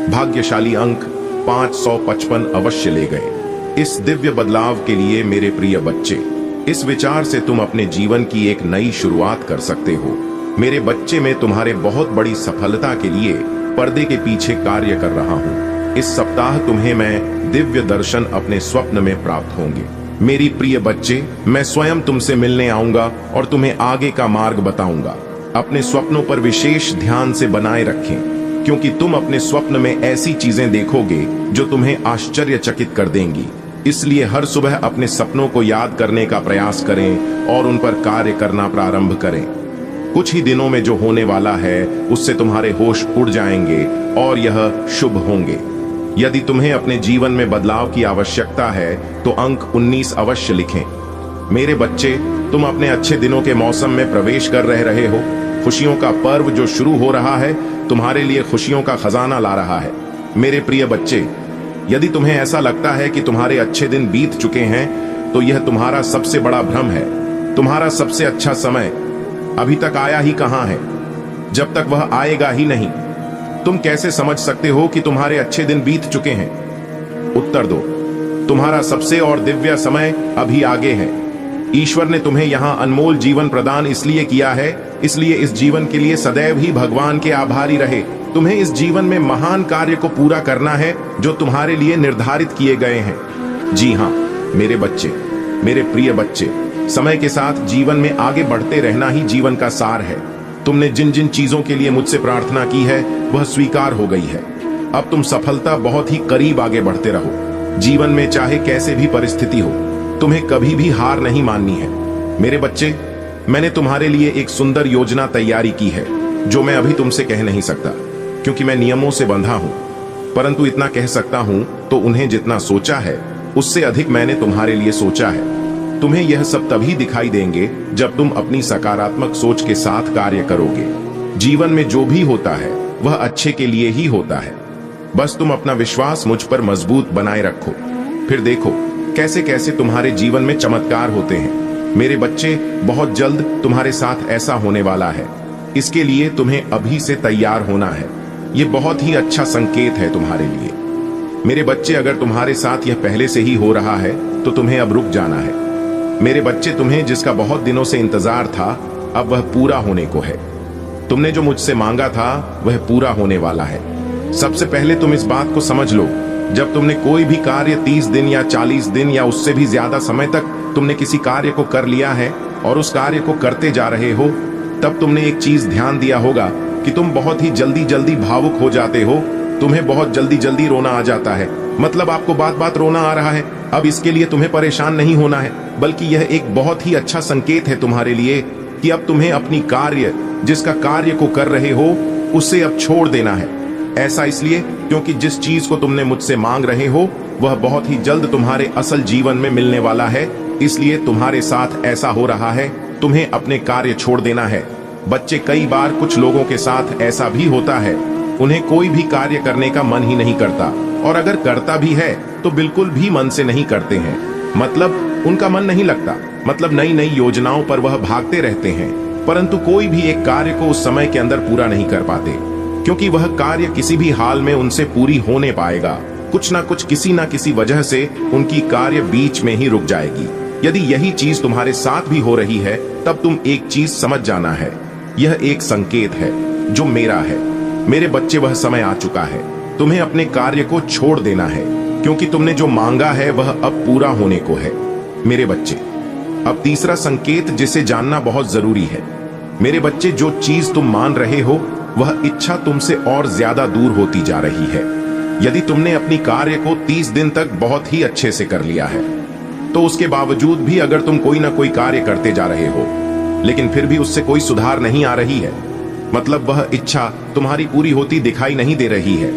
भाग्यशाली अंक 555 अवश्य ले गए। इस दिव्य बदलाव के लिए मेरे प्रिय बच्चे, इस विचार से तुम अपने जीवन की एक नई शुरुआत कर सकते हो। मेरे बच्चे, मैं तुम्हारे बहुत बड़ी सफलता के लिए पर्दे के पीछे कार्य कर रहा हूँ। इस सप्ताह तुम्हें मैं दिव्य दर्शन अपने स्वप्न में प्राप्त होंगे। मेरी प्रिय बच्चे, मैं स्वयं तुमसे मिलने आऊंगा और तुम्हें आगे का मार्ग बताऊंगा। अपने स्वप्नों पर विशेष ध्यान से बनाए रखें, क्योंकि तुम अपने स्वप्न में ऐसी चीजें देखोगे जो तुम्हें आश्चर्यचकित कर देंगी। इसलिए हर सुबह अपने सपनों को याद करने का प्रयास करें और उन पर कार्य करना प्रारंभ करें। कुछ ही दिनों में जो होने वाला है उससे तुम्हारे होश उड़ जाएंगे और यह शुभ होंगे। यदि तुम्हें अपने जीवन में बदलाव की आवश्यकता है तो अंक 19 अवश्य लिखें। मेरे बच्चे, तुम अपने अच्छे दिनों के मौसम में प्रवेश कर रहे हो। खुशियों का पर्व जो शुरू हो रहा है तुम्हारे लिए खुशियों का खजाना ला रहा है। मेरे प्रिय बच्चे, यदि तुम्हें ऐसा लगता है कि तुम्हारे अच्छे दिन बीत चुके हैं तो यह तुम्हारा सबसे बड़ा भ्रम है। तुम्हारा सबसे अच्छा समय अभी तक आया ही कहां है। जब तक वह आएगा ही नहीं, तुम कैसे समझ सकते हो कि तुम्हारे अच्छे दिन बीत चुके हैं? उत्तर दो। तुम्हारा सबसे और दिव्य समय अभी आगे है। ईश्वर ने तुम्हें यहां अनमोल जीवन प्रदान इसलिए किया है, इसलिए इस जीवन के लिए सदैव ही भगवान के आभारी रहे। तुम्हें इस जीवन में महान कार्य को पूरा करना है जो तुम्हारे लिए निर्धारित किए गए हैं। जी हां मेरे बच्चे, मेरे प्रिय बच्चे, समय के साथ जीवन में आगे बढ़ते रहना ही जीवन का सार है। तुमने जिन जिन चीजों के लिए मुझसे प्रार्थना की है वह स्वीकार हो गई है। अब तुम सफलता बहुत ही करीब आगे बढ़ते रहो। जीवन में चाहे कैसे भी परिस्थिति हो, तुम्हें कभी भी हार नहीं माननी है। मेरे बच्चे, मैंने तुम्हारे लिए एक सुंदर योजना तैयारी की है जो मैं अभी तुमसे कह नहीं सकता, क्योंकि मैं नियमों से बंधा हूं। परंतु इतना कह सकता हूं तो उन्हें जितना सोचा है उससे अधिक मैंने तुम्हारे लिए सोचा है। तुम्हें यह सब तभी दिखाई देंगे जब तुम अपनी सकारात्मक सोच के साथ कार्य करोगे। जीवन में जो भी होता है वह अच्छे के लिए ही होता है। बस तुम अपना विश्वास मुझ पर मजबूत बनाए रखो, फिर देखो कैसे कैसे तुम्हारे जीवन में चमत्कार होते हैं। मेरे बच्चे, बहुत जल्द तुम्हारे साथ ऐसा होने वाला है। इसके लिए तुम्हें अभी से तैयार होना है। ये बहुत ही अच्छा संकेत है तुम्हारे लिए। मेरे बच्चे, अगर तुम्हारे साथ यह पहले से ही हो रहा है तो तुम्हें अब रुक जाना है। मेरे बच्चे, तुम्हें जिसका बहुत दिनों से इंतजार था अब वह पूरा होने को है। तुमने जो मुझसे मांगा था वह पूरा होने वाला है। सबसे पहले तुम इस बात को समझ लो, जब तुमने कोई भी कार्य 30 दिन या 40 दिन या उससे भी ज्यादा समय तक तुमने किसी कार्य को कर लिया है और उस कार्य को करते जा रहे हो, तब तुमने एक चीज ध्यान दिया होगा कि तुम बहुत ही जल्दी जल्दी भावुक हो जाते हो। तुम्हें बहुत जल्दी जल्दी रोना आ जाता है, मतलब आपको बात बात रोना आ रहा है। अब इसके लिए तुम्हें परेशान नहीं होना है, बल्कि यह एक बहुत ही अच्छा संकेत है तुम्हारे लिए कि अब तुम्हें अपनी कार्य, जिसका कार्य को कर रहे हो, उसे अब छोड़ देना है। ऐसा इसलिए क्योंकि जिस चीज को तुमने मुझसे मांग रहे हो वह बहुत ही जल्द तुम्हारे असल जीवन में मिलने वाला है। इसलिए तुम्हारे साथ ऐसा हो रहा है, तुम्हें अपने कार्य छोड़ देना है। बच्चे, कई बार कुछ लोगों के साथ ऐसा भी होता है, उन्हें कोई भी कार्य करने का मन ही नहीं करता, और अगर करता भी है तो बिल्कुल भी मन से नहीं करते हैं। मतलब उनका मन नहीं लगता, मतलब नई नई योजनाओं पर वह भागते रहते हैं, परंतु कोई भी एक कार्य को उस समय के अंदर पूरा नहीं कर पाते, क्योंकि वह कार्य किसी भी हाल में उनसे पूरी होने पाएगा। कुछ ना कुछ, किसी ना किसी वजह से उनकी कार्य बीच में ही रुक जाएगी। यदि यही चीज तुम्हारे साथ भी हो रही है, तब तुम एक चीज समझ जाना है, यह एक संकेत है जो मेरा है। मेरे बच्चे, वह समय आ चुका है, तुम्हें अपने कार्य को छोड़ देना है, क्योंकि तुमने जो मांगा है वह अब पूरा होने को है। मेरे बच्चे, अब तीसरा संकेत जिसे जानना बहुत जरूरी है। मेरे बच्चे, जो चीज तुम मान रहे हो वह इच्छा तुमसे और ज्यादा दूर होती जा रही है। यदि तुमने अपनी कार्य को 30 दिन तक बहुत ही अच्छे से कर लिया है, तो उसके बावजूद भी अगर तुम कोई ना कोई कार्य करते जा रहे हो, लेकिन फिर भी उससे कोई सुधार नहीं आ रही है, मतलब वह इच्छा तुम्हारी पूरी होती दिखाई नहीं दे रही है,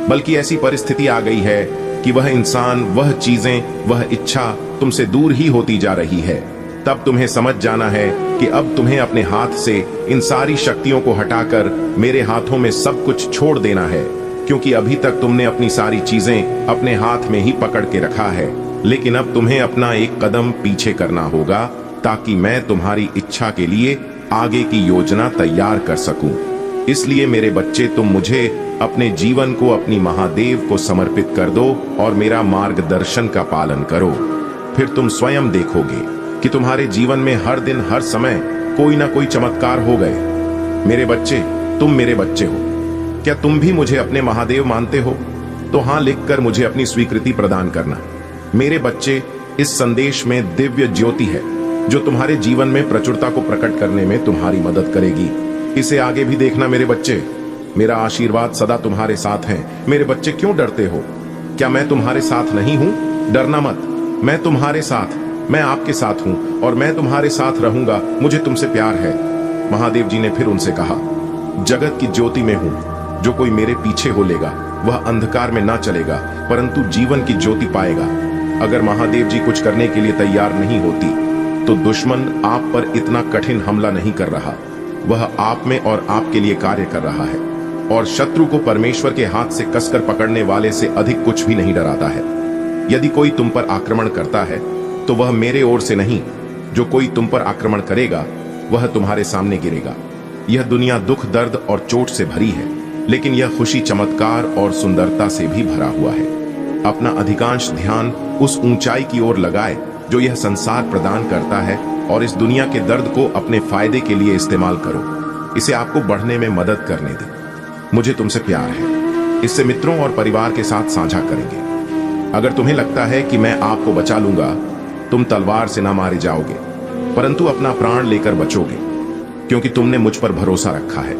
बल्कि ऐसी परिस्थिति आ गई है कि वह इंसान, वह चीजें, वह इच्छा तुमसे दूर ही होती जा रही है, तब तुम्हें समझ जाना है कि अब तुम्हें अपने हाथ से इन सारी शक्तियों को हटाकर मेरे हाथों में सब कुछ छोड़ देना है। क्योंकि अभी तक तुमने अपनी सारी चीजें अपने हाथ में ही पकड़ के रखा है, लेकिन अब तुम्हें अपना एक कदम पीछे करना होगा, ताकि मैं तुम्हारी इच्छा के लिए आगे की योजना तैयार कर सकूं। इसलिए मेरे बच्चे, तुम मुझे अपने जीवन को, अपनी महादेव को समर्पित कर दो और मेरा मार्गदर्शन का पालन करो। फिर तुम स्वयं देखोगे कि तुम्हारे जीवन में हर दिन, हर समय कोई ना कोई चमत्कार हो गए। मेरे बच्चे, तुम मेरे बच्चे हो। क्या तुम भी मुझे अपने महादेव मानते हो? तो हाँ लिखकर मुझे अपनी स्वीकृति प्रदान करना। मेरे बच्चे, इस संदेश में दिव्य ज्योति है जो तुम्हारे जीवन में प्रचुरता को प्रकट करने में तुम्हारी मदद करेगी। इसे आगे भी देखना मेरे बच्चे। मेरा आशीर्वाद सदा तुम्हारे साथ है। मेरे बच्चे, क्यों डरते हो? क्या मैं तुम्हारे साथ नहीं हूं? डरना मत, मैं तुम्हारे साथ, मैं आपके साथ हूं और मैं तुम्हारे साथ रहूंगा। मुझे तुमसे प्यार है। महादेव जी ने फिर उनसे कहा, जगत की ज्योति में हूं, जो कोई मेरे पीछे हो लेगा वह अंधकार में ना चलेगा परंतु जीवन की ज्योति पाएगा। अगर महादेव जी कुछ करने के लिए तैयार नहीं होती तो दुश्मन आप पर इतना कठिन हमला नहीं कर रहा। वह आप में और आपके लिए कार्य कर रहा है, और शत्रु को परमेश्वर के हाथ से कसकर पकड़ने वाले से अधिक कुछ भी नहीं डराता है। यदि कोई तुम पर आक्रमण करता है तो वह मेरे ओर से नहीं, जो कोई तुम पर आक्रमण करेगा वह तुम्हारे सामने गिरेगा। यह दुनिया दुख, दर्द और चोट से भरी है, लेकिन यह खुशी, चमत्कार और सुंदरता से भी भरा हुआ है। अपना अधिकांश ध्यान उस ऊंचाई की ओर लगाए जो यह संसार प्रदान करता है, और इस दुनिया के दर्द को अपने फायदे के लिए इस्तेमाल करो। इसे आपको बढ़ने में मदद करने दे। मुझे तुमसे प्यार है। इससे मित्रों और परिवार के साथ साझा करेंगे। अगर तुम्हें लगता है कि मैं आपको बचा लूंगा, तुम तलवार से ना मारे जाओगे परंतु अपना प्राण लेकर बचोगे, क्योंकि तुमने मुझ पर भरोसा रखा है।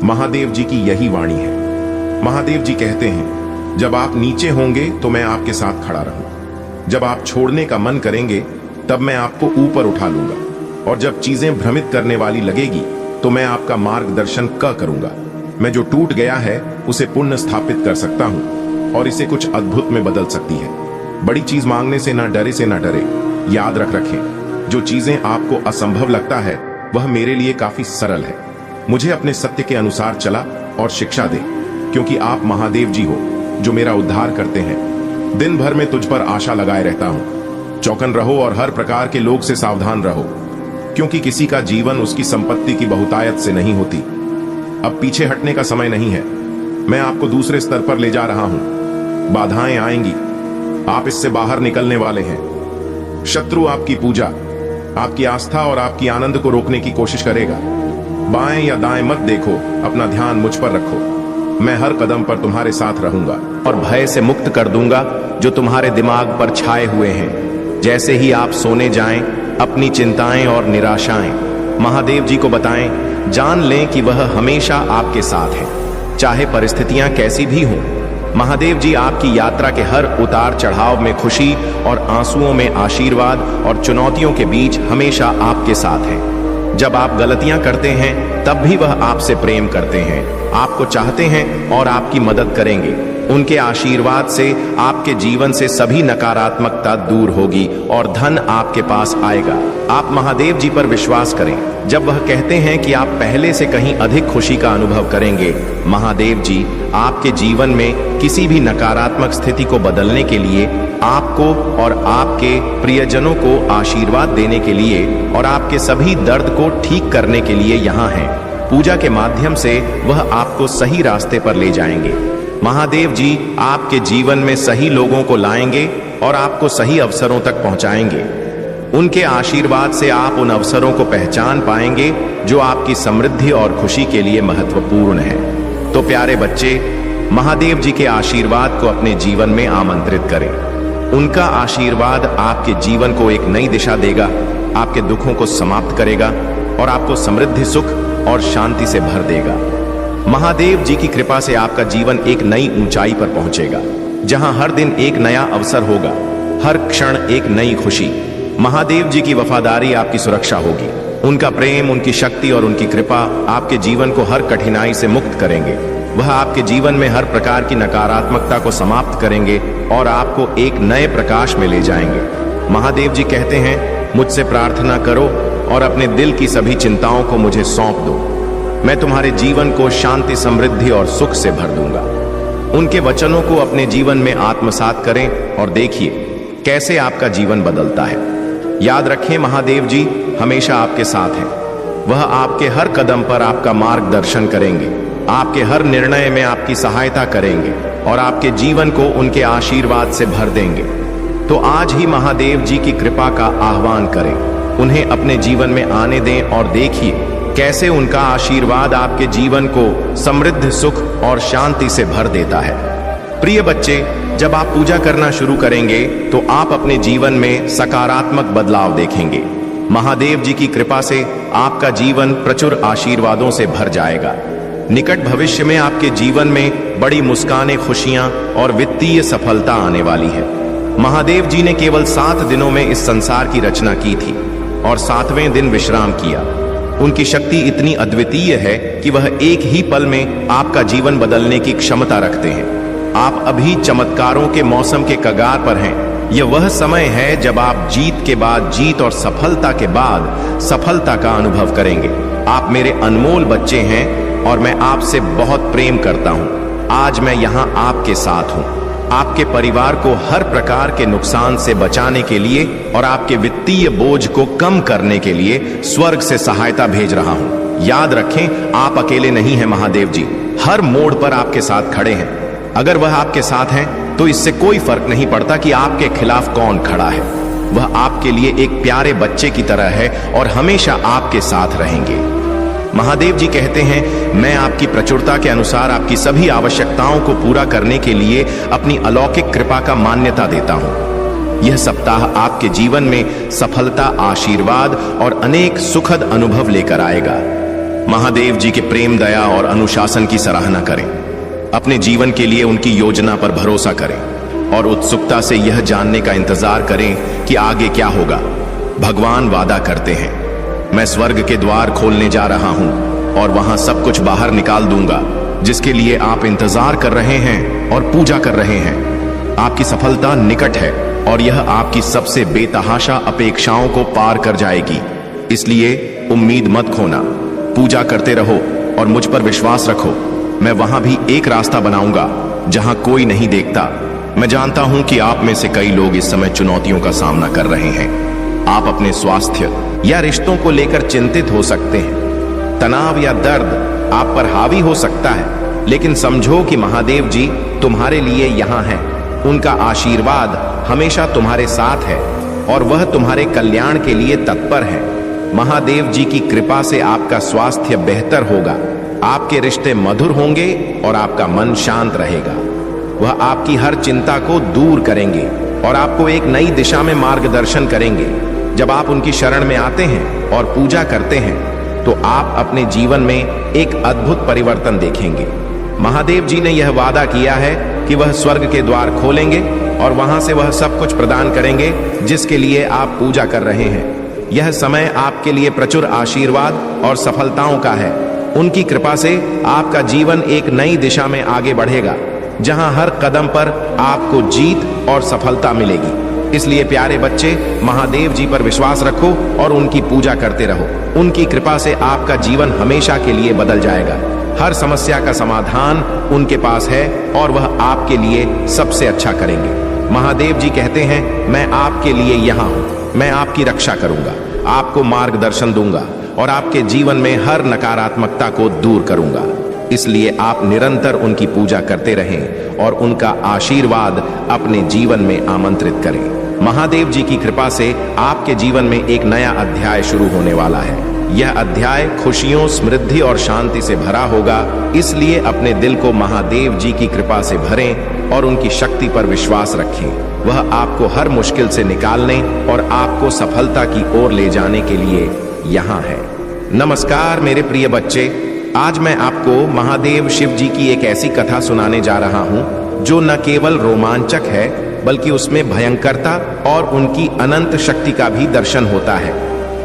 महादेव जी की यही वाणी है। महादेव जी कहते हैं, जब आप नीचे होंगे तो मैं आपके साथ खड़ा रहूं। जब आप छोड़ने का मन करेंगे तब मैं आपको ऊपर उठा लूंगा, और जब चीजें भ्रमित करने वाली लगेगी तो मैं आपका मार्गदर्शन करूंगा। मैं जो टूट गया है उसे पुनः स्थापित कर सकता हूं और इसे कुछ अद्भुत में बदल सकती है। बड़ी चीज मांगने से ना डरे। याद रखें, जो चीजें आपको असंभव लगता है वह मेरे लिए काफी सरल है। मुझे अपने सत्य के अनुसार चला और शिक्षा दे, क्योंकि आप महादेव जी हो जो मेरा उद्धार करते हैं। दिन भर में तुझ पर आशा लगाए रहता हूं। चौकन रहो और हर प्रकार के लोग से सावधान रहो, क्योंकि किसी का जीवन उसकी संपत्ति की बहुतायत से नहीं होती। अब पीछे हटने का समय नहीं है। मैं आपको दूसरे स्तर पर ले जा रहा हूं। बाधाएं आएंगी, आप इससे बाहर निकलने वाले हैं। शत्रु आपकी पूजा, आपकी आस्था और आपकी आनंद को रोकने की कोशिश करेगा। बाएं या दाएं मत देखो, अपना ध्यान मुझ पर रखो। मैं हर कदम पर तुम्हारे साथ रहूंगा और भय से मुक्त कर दूंगा जो तुम्हारे दिमाग पर छाए हुए हैं। जैसे ही आप सोने जाएं, अपनी चिंताएं और निराशाएं महादेव जी को बताएं। जान लें कि वह हमेशा आपके साथ है, चाहे परिस्थितियां कैसी भी हों। महादेव जी आपकी यात्रा के हर उतार चढ़ाव में खुशी और आंसुओं में आशीर्वाद और चुनौतियों के बीच हमेशा आपके साथ हैं। जब आप गलतियां करते हैं तब भी वह आपसे प्रेम करते हैं, आपको चाहते हैं और आपकी मदद करेंगे। उनके आशीर्वाद से आपके जीवन से सभी नकारात्मकता दूर होगी और धन आपके पास आएगा। आप महादेव जी पर विश्वास करें। जब वह कहते हैं कि आप पहले से कहीं अधिक खुशी का अनुभव करेंगे, महादेव जी आपके जीवन में किसी भी नकारात्मक स्थिति को बदलने के लिए, आपको और आपके प्रियजनों को आशीर्वाद देने के लिए और आपके सभी दर्द को ठीक करने के लिए यहाँ हैं। पूजा के माध्यम से वह आपको सही रास्ते पर ले जाएंगे। महादेव जी आपके जीवन में सही लोगों को लाएंगे और आपको सही अवसरों तक पहुंचाएंगे। उनके आशीर्वाद से आप उन अवसरों को पहचान पाएंगे जो आपकी समृद्धि और खुशी के लिए महत्वपूर्ण है। तो प्यारे बच्चे, महादेव जी के आशीर्वाद को अपने जीवन में आमंत्रित करें। उनका आशीर्वाद आपके जीवन को एक नई दिशा देगा, आपके दुखों को समाप्त करेगा और आपको समृद्धि, सुख और शांति से भर देगा। महादेव जी की कृपा से आपका जीवन एक नई ऊंचाई पर पहुंचेगा, जहां हर दिन एक नया अवसर होगा, हर क्षण एक नई खुशी। महादेव जी की वफादारी आपकी सुरक्षा होगी। उनका प्रेम, उनकी शक्ति और उनकी कृपा आपके जीवन को हर कठिनाई से मुक्त करेंगे। वह आपके जीवन में हर प्रकार की नकारात्मकता को समाप्त करेंगे और आपको एक नए प्रकाश में ले जाएंगे। महादेव जी कहते हैं, मुझसे प्रार्थना करो और अपने दिल की सभी चिंताओं को मुझे सौंप दो। मैं तुम्हारे जीवन को शांति, समृद्धि और सुख से भर दूंगा। उनके वचनों को अपने जीवन में आत्मसात करें और देखिए कैसे आपका जीवन बदलता है। याद रखें, महादेव जी हमेशा आपके साथ हैं। वह आपके हर कदम पर आपका मार्गदर्शन करेंगे, आपके हर निर्णय में आपकी सहायता करेंगे और आपके जीवन को उनके आशीर्वाद से भर देंगे। तो आज ही महादेव जी की कृपा का आह्वान करें, उन्हें अपने जीवन में आने दें और देखिए कैसे उनका आशीर्वाद आपके जीवन को समृद्ध, सुख और शांति से भर देता है। प्रिय बच्चे, जब आप पूजा करना शुरू करेंगे तो आप अपने जीवन में सकारात्मक बदलाव देखेंगे। महादेव जी की कृपा से आपका जीवन प्रचुर आशीर्वादों से भर जाएगा। निकट भविष्य में आपके जीवन में बड़ी मुस्कानें, खुशियां और वित्तीय सफलता आने वाली है। महादेव जी ने केवल 7 दिनों में इस संसार की रचना की थी और 7वें दिन विश्राम किया। उनकी शक्ति इतनी अद्वितीय है कि वह एक ही पल में आपका जीवन बदलने की क्षमता रखते हैं। आप अभी चमत्कारों के मौसम के कगार पर हैं। यह वह समय है जब आप जीत के बाद जीत और सफलता के बाद सफलता का अनुभव करेंगे। आप मेरे अनमोल बच्चे हैं और मैं आपसे बहुत प्रेम करता हूं। आज मैं यहां आपके साथ हूं, आपके परिवार को हर प्रकार के नुकसान से बचाने के लिए और आपके वित्तीय बोझ को कम करने के लिए स्वर्ग से सहायता भेज रहा हूं। याद रखें, आप अकेले नहीं हैं। महादेव जी हर मोड़ पर आपके साथ खड़े हैं। अगर वह आपके साथ हैं तो इससे कोई फर्क नहीं पड़ता कि आपके खिलाफ कौन खड़ा है। वह आपके लिए एक प्यारे बच्चे की तरह है और हमेशा आपके साथ रहेंगे। महादेव जी कहते हैं, मैं आपकी प्रचुरता के अनुसार आपकी सभी आवश्यकताओं को पूरा करने के लिए अपनी अलौकिक कृपा का मान्यता देता हूं। यह सप्ताह आपके जीवन में सफलता, आशीर्वाद और अनेक सुखद अनुभव लेकर आएगा। महादेव जी के प्रेम, दया और अनुशासन की सराहना करें। अपने जीवन के लिए उनकी योजना पर भरोसा करें और उत्सुकता से यह जानने का इंतजार करें कि आगे क्या होगा। भगवान वादा करते हैं, मैं स्वर्ग के द्वार खोलने जा रहा हूं और वहां सब कुछ बाहर निकाल दूंगा जिसके लिए आप इंतजार कर रहे हैं और पूजा कर रहे हैं। आपकी सफलता निकट है और यह आपकी सबसे बेतहाशा अपेक्षाओं को पार कर जाएगी। इसलिए उम्मीद मत खोना, पूजा करते रहो और मुझ पर विश्वास रखो। मैं वहां भी एक रास्ता बनाऊंगा जहां कोई नहीं देखता। मैं जानता हूं कि आप में से कई लोग इस समय चुनौतियों का सामना कर रहे हैं। आप अपने स्वास्थ्य या रिश्तों को लेकर चिंतित हो सकते हैं। तनाव या दर्द आप पर हावी हो सकता है, लेकिन समझो कि महादेव जी तुम्हारे लिए यहाँ हैं। उनका आशीर्वाद हमेशा तुम्हारे साथ है और वह तुम्हारे कल्याण के लिए तत्पर है। महादेव जी की कृपा से आपका स्वास्थ्य बेहतर होगा, आपके रिश्ते मधुर होंगे और आपका मन शांत रहेगा। वह आपकी हर चिंता को दूर करेंगे और आपको एक नई दिशा में मार्गदर्शन करेंगे। जब आप उनकी शरण में आते हैं और पूजा करते हैं तो आप अपने जीवन में एक अद्भुत परिवर्तन देखेंगे। महादेव जी ने यह वादा किया है कि वह स्वर्ग के द्वार खोलेंगे और वहां से वह सब कुछ प्रदान करेंगे जिसके लिए आप पूजा कर रहे हैं। यह समय आपके लिए प्रचुर आशीर्वाद और सफलताओं का है। उनकी कृपा से आपका जीवन एक नई दिशा में आगे बढ़ेगा, जहां हर कदम पर आपको जीत और सफलता मिलेगी। इसलिए प्यारे बच्चे, महादेव जी पर विश्वास रखो और उनकी पूजा करते रहो। उनकी कृपा से आपका जीवन हमेशा के लिए बदल जाएगा। हर समस्या का समाधान उनके पास है और वह आपके लिए सबसे अच्छा करेंगे। महादेव जी कहते हैं, मैं आपके लिए यहाँ हूँ, मैं आपकी रक्षा करूंगा, आपको मार्गदर्शन दूंगा और आपके जीवन में हर नकारात्मकता को दूर करूंगा। इसलिए आप निरंतर उनकी पूजा करते रहें और उनका आशीर्वाद अपने जीवन में आमंत्रित करें। महादेव जी की कृपा से आपके जीवन में एक नया अध्याय शुरू होने वाला है। यह अध्याय खुशियों, समृद्धि और शांति से भरा होगा। इसलिए अपने दिल को महादेव जी की कृपा से भरें और उनकी शक्ति पर विश्वास रखें। वह आपको हर मुश्किल से निकालने और आपको सफलता की ओर ले जाने के लिए यहाँ है। नमस्कार मेरे प्रिय बच्चे, आज मैं आपको महादेव शिव जी की एक ऐसी कथा सुनाने जा रहा हूँ जो न केवल रोमांचक है बल्कि उसमें भयंकरता और उनकी अनंत शक्ति का भी दर्शन होता है।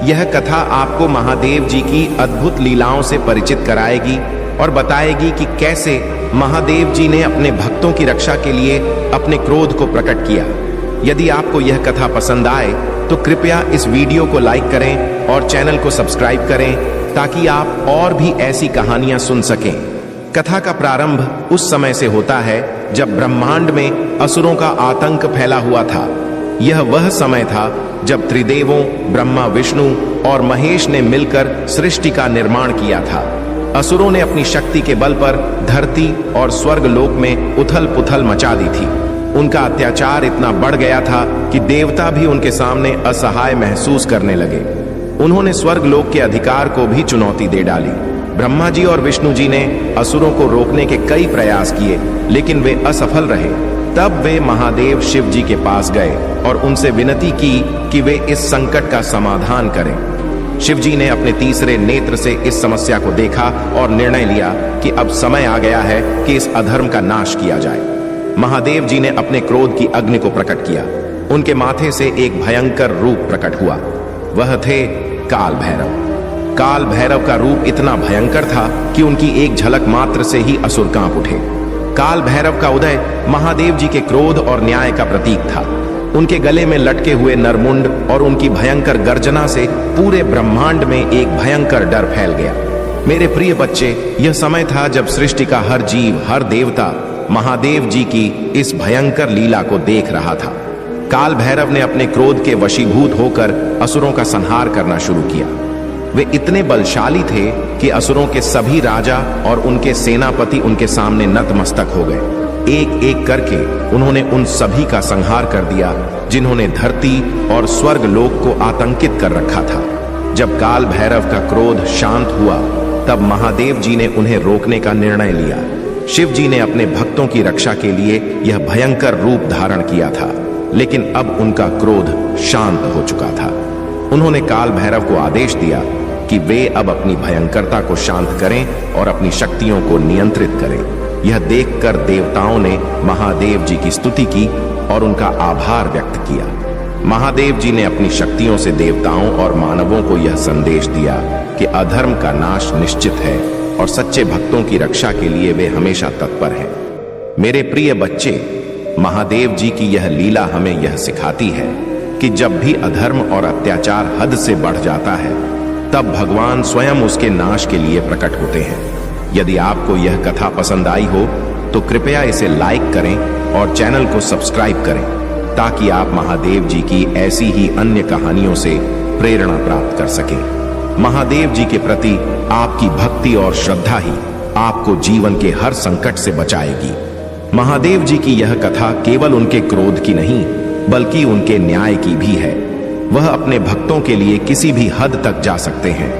यह कथा आपको महादेव जी की अद्भुत लीलाओं से परिचित कराएगी और बताएगी कि कैसे महादेव जी ने अपने भक्तों की रक्षा के लिए अपने क्रोध को प्रकट किया। यदि आपको यह कथा पसंद आए तो कृपया इस वीडियो को लाइक करें और चैनल को सब्सक्राइब करें ताकि आप और भी ऐसी कहानियां सुन सकें। कथा का प्रारंभ उस समय से होता है जब ब्रह्मांड में असुरों का आतंक फैला हुआ था। यह वह समय था जब त्रिदेवों ब्रह्मा, विष्णु और महेश ने मिलकर सृष्टि का निर्माण किया था। असुरों ने अपनी शक्ति के बल पर धरती और स्वर्ग लोक में उथल पुथल मचा दी थी। उनका अत्याचार इतना बढ़ गया था कि देवता भी उनके सामने असहाय महसूस करने लगे। उन्होंने स्वर्ग लोक के अधिकार को भी चुनौती दे डाली। ब्रह्मा जी और विष्णु जी ने असुरों को रोकने के कई प्रयास किए, लेकिन वे असफल रहे। तब वे महादेव शिव जी के पास गए और उनसे विनती की कि वे इस संकट का समाधान करें। शिव जी ने अपने तीसरे नेत्र से इस समस्या को देखा और निर्णय लिया कि अब समय आ गया है कि इस अधर्म का नाश किया जाए। महादेव जी ने अपने क्रोध की अग्नि को प्रकट किया। उनके माथे से एक भयंकर रूप प्रकट हुआ। वह थे काल भैरव। काल भैरव का रूप इतना भयंकर था कि उनकी एक झलक मात्र से ही असुर कांप उठे। काल भैरव का उदय महादेव जी के क्रोध और न्याय का प्रतीक था। उनके गले में लटके हुए नरमुंड और उनकी भयंकर गर्जना से पूरे ब्रह्मांड में एक भयंकर डर फैल गया। मेरे प्रिय बच्चे, यह समय था जब सृष्टि का हर जीव, हर देवता महादेव जी की इस भयंकर लीला को देख रहा था। काल भैरव ने अपने क्रोध के वशीभूत होकर असुरों का संहार करना शुरू किया। वे इतने बलशाली थे कि असुरों के सभी राजा और उनके सेनापति उनके सामने नतमस्तक हो गए। एक एक करके उन्होंने उन सभी का संहार कर दिया जिन्होंने धरती और स्वर्ग लोक को आतंकित कर रखा था। जब काल भैरव का क्रोध शांत हुआ तब महादेव जी ने उन्हें रोकने का निर्णय लिया। शिव जी ने अपने भक्तों की रक्षा के लिए यह भयंकर रूप धारण किया था, लेकिन अब उनका क्रोध शांत हो चुका था। उन्होंने काल भैरव को आदेश दिया कि वे अब अपनी भयंकरता को शांत करें और अपनी शक्तियों को नियंत्रित करें। यह देखकर देवताओं ने महादेव जी की स्तुति की और उनका आभार व्यक्त किया। महादेव जी ने अपनी शक्तियों से देवताओं और मानवों को यह संदेश दिया कि अधर्म का नाश निश्चित है और सच्चे भक्तों की रक्षा के लिए वे हमेशा तत्पर हैं। मेरे प्रिय बच्चे, महादेव जी की यह लीला हमें यह सिखाती है कि जब भी अधर्म और अत्याचार हद से बढ़ जाता है तब भगवान स्वयं उसके नाश के लिए प्रकट होते हैं। यदि आपको यह कथा पसंद आई हो तो कृपया इसे लाइक करें और चैनल को सब्सक्राइब करें ताकि आप महादेव जी की ऐसी ही अन्य कहानियों से प्रेरणा प्राप्त कर सकें। महादेव जी के प्रति आपकी भक्ति और श्रद्धा ही आपको जीवन के हर संकट से बचाएगी। महादेव जी की यह कथा केवल उनके क्रोध की नहीं, बल्कि उनके न्याय की भी है। वह अपने भक्तों के लिए किसी भी हद तक जा सकते हैं।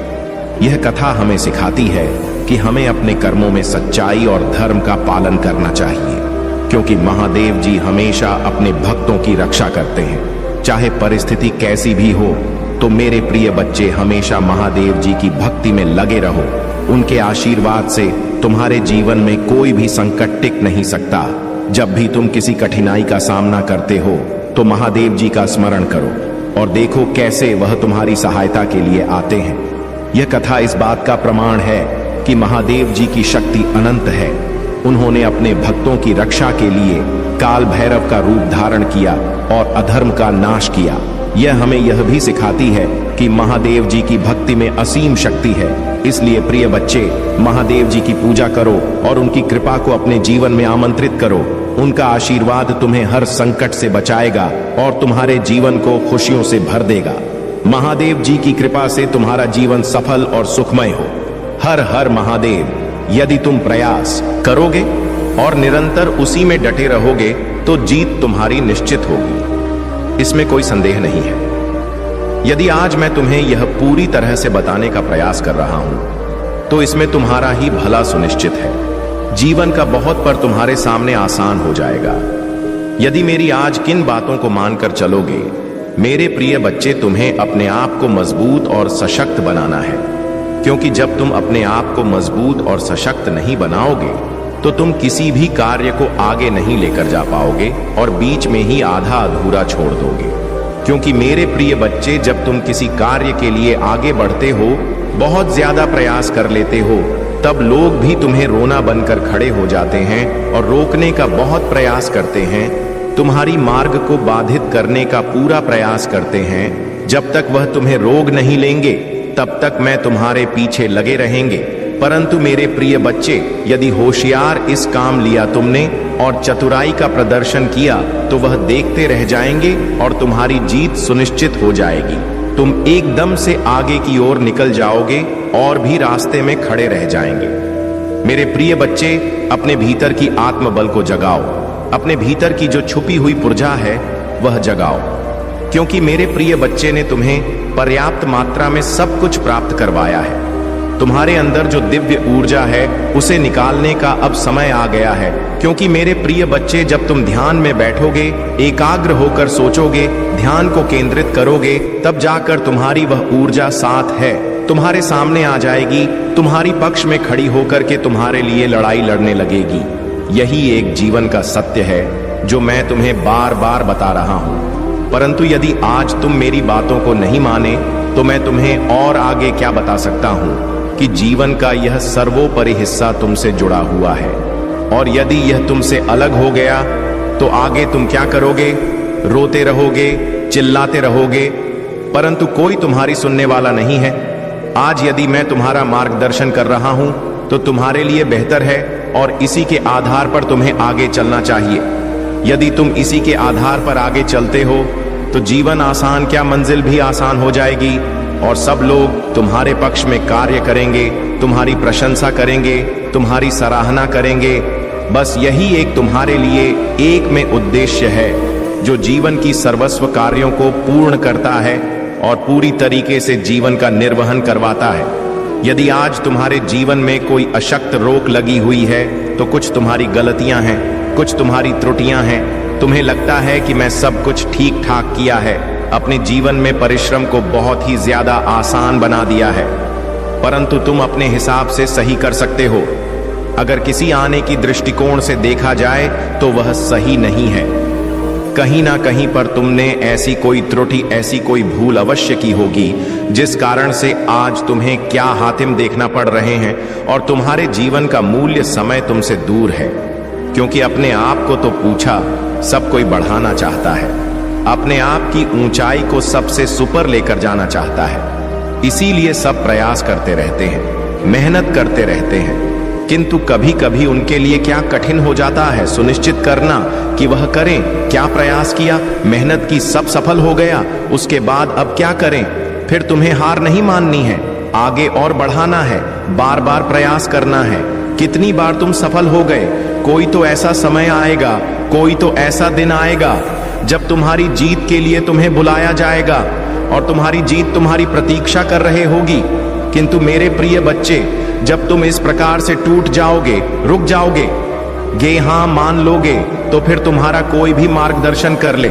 यह कथा हमें सिखाती है कि हमें अपने कर्मों में सच्चाई और धर्म का पालन करना चाहिए, क्योंकि महादेव जी हमेशा अपने भक्तों की रक्षा करते हैं। चाहे परिस्थिति कैसी भी हो, तो मेरे प्रिय बच्चे हमेशा महादेव जी की भक्ति में लगे रहो। उनके आशीर्वाद से तुम्हारे जीवन में कोई भी संकट टिक नहीं सकता। जब भी तुम किसी कठिनाई का सामना करते हो, तो महादेव जी का स्मरण करो और देखो कैसे वह तुम्हारी सहायता के लिए आते हैं। यह कथा इस बात का प्रमाण है कि महादेव जी की शक्ति अनंत है। उन्होंने अपने भक्तों की रक्षा के लिए काल भैरव का रूप धारण किया और अधर्म का नाश किया। यह हमें यह भी सिखाती है कि महादेव जी की भक्ति में असीम शक्ति है। इसलिए प्रिय बच्चे, महादेव जी की पूजा करो और उनकी कृपा को अपने जीवन में आमंत्रित करो। उनका आशीर्वाद तुम्हें हर संकट से बचाएगा और तुम्हारे जीवन को खुशियों से भर देगा। महादेव जी की कृपा से तुम्हारा जीवन सफल और सुखमय हो। हर हर महादेव। यदि तुम प्रयास करोगे और निरंतर उसी में डटे रहोगे, तो जीत तुम्हारी निश्चित होगी, इसमें कोई संदेह नहीं है। यदि आज मैं तुम्हें यह पूरी तरह से बताने का प्रयास कर रहा हूं, तो इसमें तुम्हारा ही भला सुनिश्चित है। जीवन का बहुत पर तुम्हारे सामने आसान हो जाएगा यदि मेरी आज किन बातों को मानकर चलोगे। मेरे प्रिय बच्चे, तुम्हें अपने आप को मजबूत और सशक्त बनाना है, क्योंकि जब तुम अपने आप को मजबूत और सशक्त नहीं बनाओगे, तो तुम किसी भी कार्य को आगे नहीं लेकर जा पाओगे और बीच में ही आधा अधूरा छोड़ दोगे। क्योंकि मेरे प्रिय बच्चे, जब तुम किसी कार्य के लिए आगे बढ़ते हो, बहुत ज्यादा प्रयास कर लेते हो, तब लोग भी तुम्हें रोना बनकर खड़े हो जाते हैं और रोकने का बहुत प्रयास करते हैं, तुम्हारी मार्ग को बाधित करने का पूरा प्रयास करते हैं। जब तक वह तुम्हें रोक नहीं लेंगे, तब तक मैं तुम्हारे पीछे लगे रहेंगे। परंतु मेरे प्रिय बच्चे, यदि होशियार इस काम लिया तुमने और चतुराई का प्रदर्शन किया, तो वह देखते रह जाएंगे और तुम्हारी जीत सुनिश्चित हो जाएगी। तुम एकदम से आगे की ओर निकल जाओगे और भी रास्ते में खड़े रह जाएंगे। मेरे प्रिय बच्चे, अपने भीतर की आत्मबल को जगाओ। अपने भीतर की जो छुपी हुई ऊर्जा है, वह जगाओ, क्योंकि मेरे प्रिय बच्चे ने तुम्हें पर्याप्त मात्रा में सब कुछ प्राप्त करवाया है। तुम्हारे अंदर जो दिव्य ऊर्जा है, उसे निकालने का अब समय आ गया है। क्योंकि मेरे प्रिय बच्चे, जब तुम ध्यान में बैठोगे, एकाग्र होकर सोचोगे, ध्यान को केंद्रित करोगे, तब जाकर तुम्हारी वह ऊर्जा साथ है तुम्हारे सामने आ जाएगी, तुम्हारी पक्ष में खड़ी होकर के तुम्हारे लिए लड़ाई लड़ने लगेगी। यही एक जीवन का सत्य है जो मैं तुम्हें बार बार बता रहा हूं। परंतु यदि आज तुम मेरी बातों को नहीं माने, तो मैं तुम्हें और आगे क्या बता सकता हूं कि जीवन का यह सर्वोपरि हिस्सा तुमसे जुड़ा हुआ है, और यदि यह तुमसे अलग हो गया, तो आगे तुम क्या करोगे? रोते रहोगे, चिल्लाते रहोगे, परंतु कोई तुम्हारी सुनने वाला नहीं है। आज यदि मैं तुम्हारा मार्गदर्शन कर रहा हूं, तो तुम्हारे लिए बेहतर है और इसी के आधार पर तुम्हें आगे चलना चाहिए। यदि तुम इसी के आधार पर आगे चलते हो, तो जीवन आसान क्या, मंजिल भी आसान हो जाएगी और सब लोग तुम्हारे पक्ष में कार्य करेंगे, तुम्हारी प्रशंसा करेंगे, तुम्हारी सराहना करेंगे। बस यही एक तुम्हारे लिए एक में उद्देश्य है, जो जीवन की सर्वस्व कार्यों को पूर्ण करता है और पूरी तरीके से जीवन का निर्वहन करवाता है। यदि आज तुम्हारे जीवन में कोई अशक्त रोक लगी हुई है, तो कुछ तुम्हारी गलतियां हैं, कुछ तुम्हारी त्रुटियां हैं। तुम्हें लगता है कि मैं सब कुछ ठीक ठाक किया है, अपने जीवन में परिश्रम को बहुत ही ज्यादा आसान बना दिया है, परंतु तुम अपने हिसाब से सही कर सकते हो। अगर किसी आने की दृष्टिकोण से देखा जाए, तो वह सही नहीं है। कहीं ना कहीं पर तुमने ऐसी कोई त्रुटि, ऐसी कोई भूल अवश्य की होगी, जिस कारण से आज तुम्हें क्या हातिम देखना पड़ रहे हैं और तुम्हारे जीवन का मूल्य समय तुमसे दूर है। क्योंकि अपने आप को तो पूछा, सब कोई बढ़ाना चाहता है, अपने आप की ऊंचाई को सबसे सुपर लेकर जाना चाहता है, इसीलिए सब प्रयास करते रहते हैं, मेहनत करते रहते हैं, किंतु कभी कभी उनके लिए क्या कठिन हो जाता है सुनिश्चित करना कि वह करें। क्या प्रयास किया, मेहनत की, सब सफल हो गया, उसके बाद अब क्या करें? फिर तुम्हें हार नहीं माननी है, आगे और बढ़ाना है, बार बार प्रयास करना है। कितनी बार तुम सफल हो गए। कोई तो ऐसा समय आएगा, कोई तो ऐसा दिन आएगा जब तुम्हारी जीत के लिए तुम्हें बुलाया जाएगा और तुम्हारी जीत तुम्हारी प्रतीक्षा कर रहे होगी। किंतु मेरे प्रिय बच्चे, जब तुम इस प्रकार से टूट जाओगे, रुक जाओगे, गे हाँ मान लोगे, तो फिर तुम्हारा कोई भी मार्गदर्शन कर ले,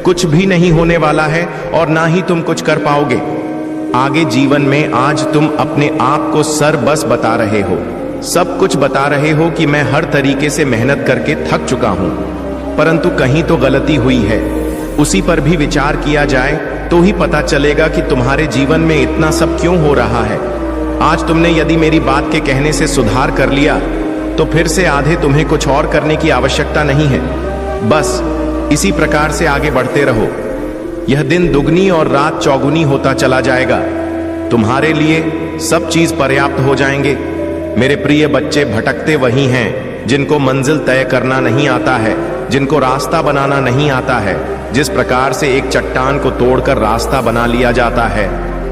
कुछ भी नहीं होने वाला है और ना ही तुम कुछ कर पाओगे आगे जीवन में। आज तुम अपने आप को सर बस बता रहे हो, सब कुछ बता रहे हो कि मैं हर तरीके से मेहनत करके थक चुका हूं, परंतु कहीं तो गलती हुई है। उसी पर भी विचार किया जाए तो ही पता चलेगा कि तुम्हारे जीवन में इतना सब क्यों हो रहा है। आज तुमने यदि मेरी बात के कहने से सुधार कर लिया तो फिर से आधे तुम्हें कुछ और करने की आवश्यकता नहीं है। बस इसी प्रकार से आगे बढ़ते रहो। यह दिन दुगनी और रात चौगुनी होता चला जाएगा। तुम्हारे लिए सब चीज पर्याप्त हो जाएंगे। मेरे प्रिय बच्चे, भटकते वही हैं जिनको मंजिल तय करना नहीं आता है, जिनको रास्ता बनाना नहीं आता है। जिस प्रकार से एक चट्टान को तोड़कर रास्ता बना लिया जाता है,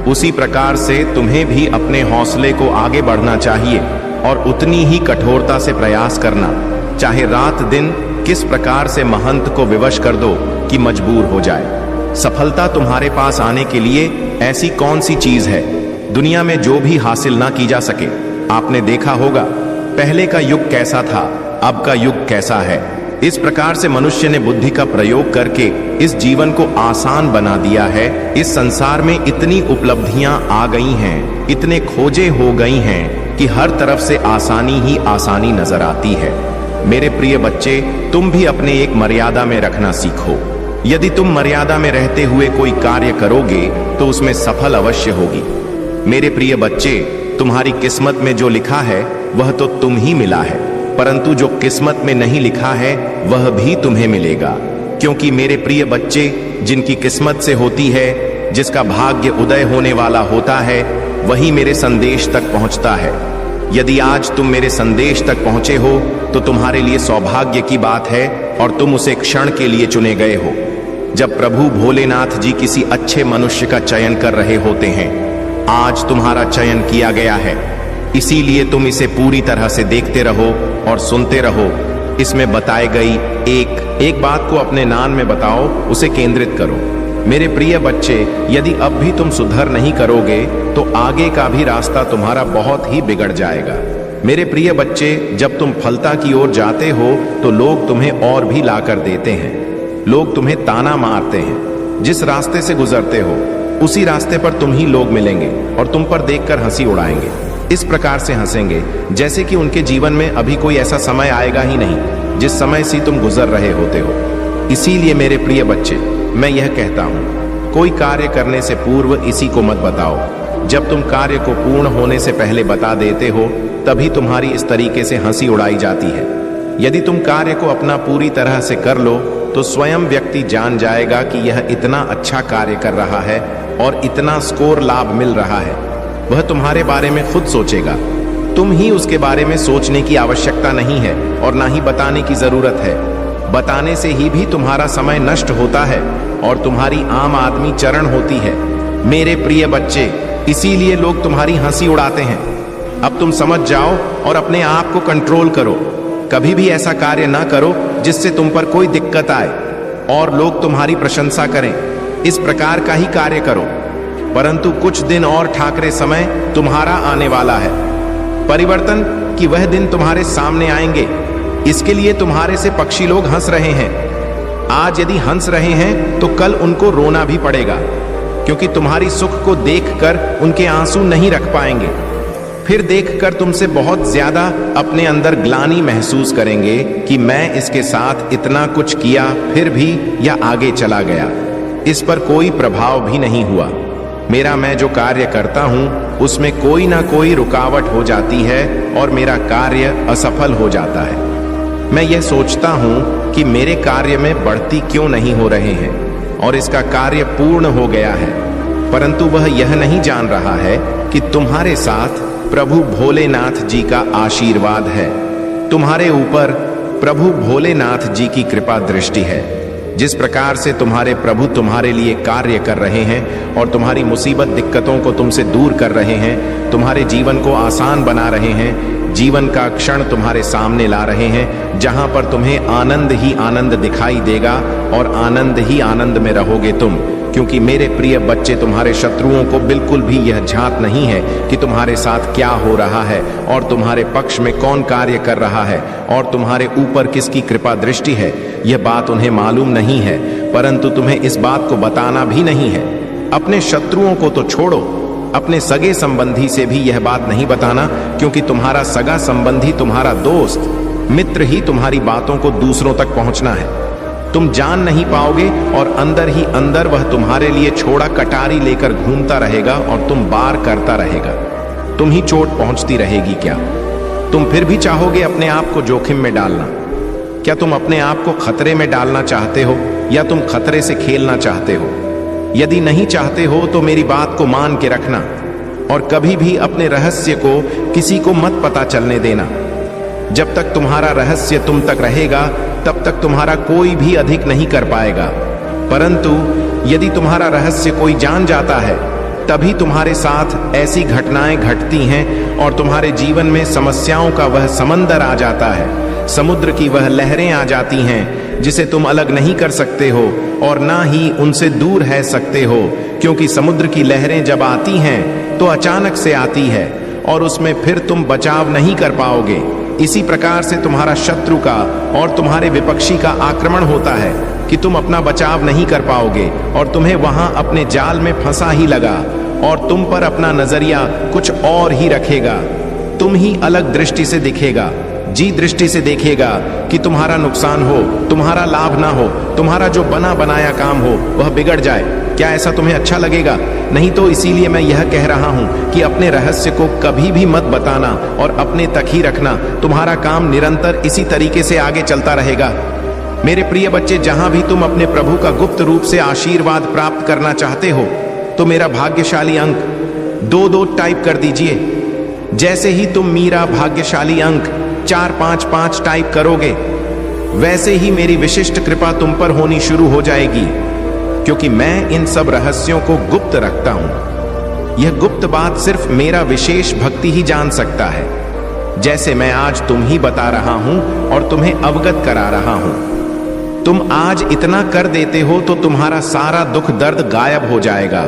उसी प्रकार से तुम्हें भी अपने हौसले को आगे बढ़ना चाहिए और उतनी ही कठोरता से प्रयास करना। चाहे रात दिन किस प्रकार से महंत को विवश कर दो कि मजबूर हो जाए। सफलता तुम्हारे पास आने के लिए ऐसी कौन सी चीज है दुनिया में जो भी हासिल ना की जा सके। आपने देखा होगा पहले का युग कैसा था, अब का युग कैसा है। इस प्रकार से मनुष्य ने बुद्धि का प्रयोग करके इस जीवन को आसान बना दिया है। इस संसार में इतनी उपलब्धियां आ गई हैं, इतने खोजे हो गई हैं कि हर तरफ से आसानी ही आसानी नजर आती है। मेरे प्रिय बच्चे, तुम भी अपने एक मर्यादा में रखना सीखो। यदि तुम मर्यादा में रहते हुए कोई कार्य करोगे तो उसमें सफल अवश्य होगी। मेरे प्रिय बच्चे, तुम्हारी किस्मत में जो लिखा है वह तो तुम ही मिला है, परंतु जो किस्मत में नहीं लिखा है वह भी तुम्हें मिलेगा। क्योंकि मेरे प्रिय बच्चे, जिनकी किस्मत से होती है, जिसका भाग्य उदय होने वाला होता है, वही मेरे संदेश तक पहुंचता है। यदि आज तुम मेरे संदेश तक पहुंचे हो तो तुम्हारे लिए सौभाग्य की बात है और तुम उसे क्षण के लिए चुने गए हो। जब प्रभु भोलेनाथ जी किसी अच्छे मनुष्य का चयन कर रहे होते हैं, आज तुम्हारा चयन किया गया है। इसीलिए तुम इसे पूरी तरह से देखते रहो और सुनते रहो। इसमें बताई गई एक बात को अपने नाम में बताओ, उसे केंद्रित करो। मेरे प्रिय बच्चे, यदि अब भी तुम सुधर नहीं करोगे तो आगे का भी रास्ता तुम्हारा बहुत ही बिगड़ जाएगा। मेरे प्रिय बच्चे, जब तुम फलता की ओर जाते हो तो लोग तुम्हें और भी लाकर देते हैं। लोग तुम्हें ताना मारते हैं। जिस रास्ते से गुजरते हो उसी रास्ते पर तुम ही लोग मिलेंगे और तुम पर देखकर हंसी उड़ाएंगे। इस प्रकार से हंसेंगे जैसे कि उनके जीवन में अभी कोई ऐसा समय आएगा ही नहीं जिस समय से तुम गुजर रहे होते हो। इसीलिए मेरे प्रिय बच्चे, मैं यह कहता हूं, कोई कार्य करने से पूर्व इसी को मत बताओ। जब तुम कार्य को पूर्ण होने से पहले बता देते हो तभी तुम्हारी इस तरीके से हंसी उड़ाई जाती है। यदि तुम कार्य को अपना पूरी तरह से कर लो तो स्वयं व्यक्ति जान जाएगा कि यह इतना अच्छा कार्य कर रहा है और इतना स्कोर लाभ मिल रहा है। वह तुम्हारे बारे में खुद सोचेगा। तुम ही उसके बारे में सोचने की आवश्यकता नहीं है और ना ही बताने की जरूरत है। बताने से ही भी तुम्हारा समय नष्ट होता है और तुम्हारी आम आदमी चरण होती है। मेरे प्रिय बच्चे, इसीलिए लोग तुम्हारी हंसी उड़ाते हैं। अब तुम समझ जाओ और अपने आप को कंट्रोल करो। कभी भी ऐसा कार्य ना करो जिससे तुम पर कोई दिक्कत आए और लोग तुम्हारी प्रशंसा करें। इस प्रकार का ही कार्य करो। परंतु कुछ दिन और ठाकरे समय तुम्हारा आने वाला है। परिवर्तन की वह दिन तुम्हारे सामने आएंगे। इसके लिए तुम्हारे से पक्षी लोग हंस रहे हैं। आज यदि हंस रहे हैं तो कल उनको रोना भी पड़ेगा, क्योंकि तुम्हारी सुख को देखकर उनके आंसू नहीं रख पाएंगे। फिर देखकर तुमसे बहुत ज्यादा अपने अंदर ग्लानि महसूस करेंगे कि मैं इसके साथ इतना कुछ किया फिर भी यह आगे चला गया, इस पर कोई प्रभाव भी नहीं हुआ। मेरा मैं जो कार्य करता हूं उसमें कोई ना कोई रुकावट हो जाती है और मेरा कार्य असफल हो जाता है। मैं यह सोचता हूं कि मेरे कार्य में बढ़ती क्यों नहीं हो रहे हैं और इसका कार्य पूर्ण हो गया है, परंतु वह यह नहीं जान रहा है कि तुम्हारे साथ प्रभु भोलेनाथ जी का आशीर्वाद है। तुम्हारे ऊपर प्रभु भोलेनाथ जी की कृपा दृष्टि है। जिस प्रकार से तुम्हारे प्रभु तुम्हारे लिए कार्य कर रहे हैं और तुम्हारी मुसीबत दिक्कतों को तुमसे दूर कर रहे हैं, तुम्हारे जीवन को आसान बना रहे हैं, जीवन का क्षण तुम्हारे सामने ला रहे हैं, जहां पर तुम्हें आनंद ही आनंद दिखाई देगा और आनंद ही आनंद में रहोगे तुम। क्योंकि मेरे प्रिय बच्चे, तुम्हारे शत्रुओं को बिल्कुल भी यह झांक नहीं है कि तुम्हारे साथ क्या हो रहा है और तुम्हारे पक्ष में कौन कार्य कर रहा है और तुम्हारे ऊपर किसकी कृपा दृष्टि है। यह बात उन्हें मालूम नहीं है, परंतु तुम्हें इस बात को बताना भी नहीं है। अपने शत्रुओं को तो छोड़ो, अपने सगे संबंधी से भी यह बात नहीं बताना, क्योंकि तुम्हारा सगा संबंधी, तुम्हारा दोस्त मित्र ही तुम्हारी बातों को दूसरों तक पहुंचना है। तुम जान नहीं पाओगे और अंदर ही अंदर वह तुम्हारे लिए छोड़ा कटारी लेकर घूमता रहेगा और तुम बार करता रहेगा। तुम ही चोट पहुंचती रहेगी क्या? तुम फिर भी चाहोगे अपने आप को जोखिम में डालना? क्या तुम अपने आप को खतरे में डालना चाहते हो या तुम खतरे से खेलना चाहते हो? यदि नहीं चाहते हो तो मेरी बात को मान के रखना और कभी भी अपने रहस्य को किसी को मत पता चलने देना। जब तक तुम्हारा रहस्य तुम तक रहेगा तब तक तुम्हारा कोई भी अधिक नहीं कर पाएगा, परंतु यदि तुम्हारा रहस्य कोई जान जाता है तभी तुम्हारे साथ ऐसी घटनाएं घटती हैं और तुम्हारे जीवन में समस्याओं का वह समंदर आ जाता है, समुद्र की वह लहरें आ जाती हैं जिसे तुम अलग नहीं कर सकते हो और ना ही उनसे दूर रह सकते हो। क्योंकि समुद्र की लहरें जब आती हैं तो अचानक से आती है और उसमें फिर तुम बचाव नहीं कर पाओगे। इसी प्रकार से तुम्हारा शत्रु का और तुम्हारे विपक्षी का आक्रमण होता है कि तुम अपना बचाव नहीं कर पाओगे और तुम्हें वहां अपने जाल में फंसा ही लगा और तुम पर अपना नजरिया कुछ और ही रखेगा। तुम ही अलग दृष्टि से दिखेगा, जी दृष्टि से देखेगा कि तुम्हारा नुकसान हो, तुम्हारा लाभ ना हो, तुम्हारा जो बना बनाया काम हो वह बिगड़ जाए। क्या ऐसा तुम्हें अच्छा लगेगा? नहीं तो इसीलिए मैं यह कह रहा हूं कि अपने रहस्य को कभी भी मत बताना और अपने तक ही रखना। तुम्हारा काम निरंतर इसी तरीके से आगे चलता रहेगा। मेरे प्रिय बच्चे, जहां भी तुम अपने प्रभु का गुप्त रूप से आशीर्वाद प्राप्त करना चाहते हो तो मेरा भाग्यशाली अंक 2-2 टाइप कर दीजिए। जैसे ही तुम मेरा भाग्यशाली अंक 455 टाइप करोगे वैसे ही मेरी विशिष्ट कृपा तुम पर होनी शुरू हो जाएगी, क्योंकि मैं इन सब रहस्यों को गुप्त रखता हूं। यह गुप्त बात सिर्फ मेरा विशेष भक्ति ही जान सकता है, जैसे मैं आज तुम ही बता रहा हूं और तुम्हें अवगत करा रहा हूं। तुम आज इतना कर देते हो तो तुम्हारा सारा दुख दर्द गायब हो जाएगा,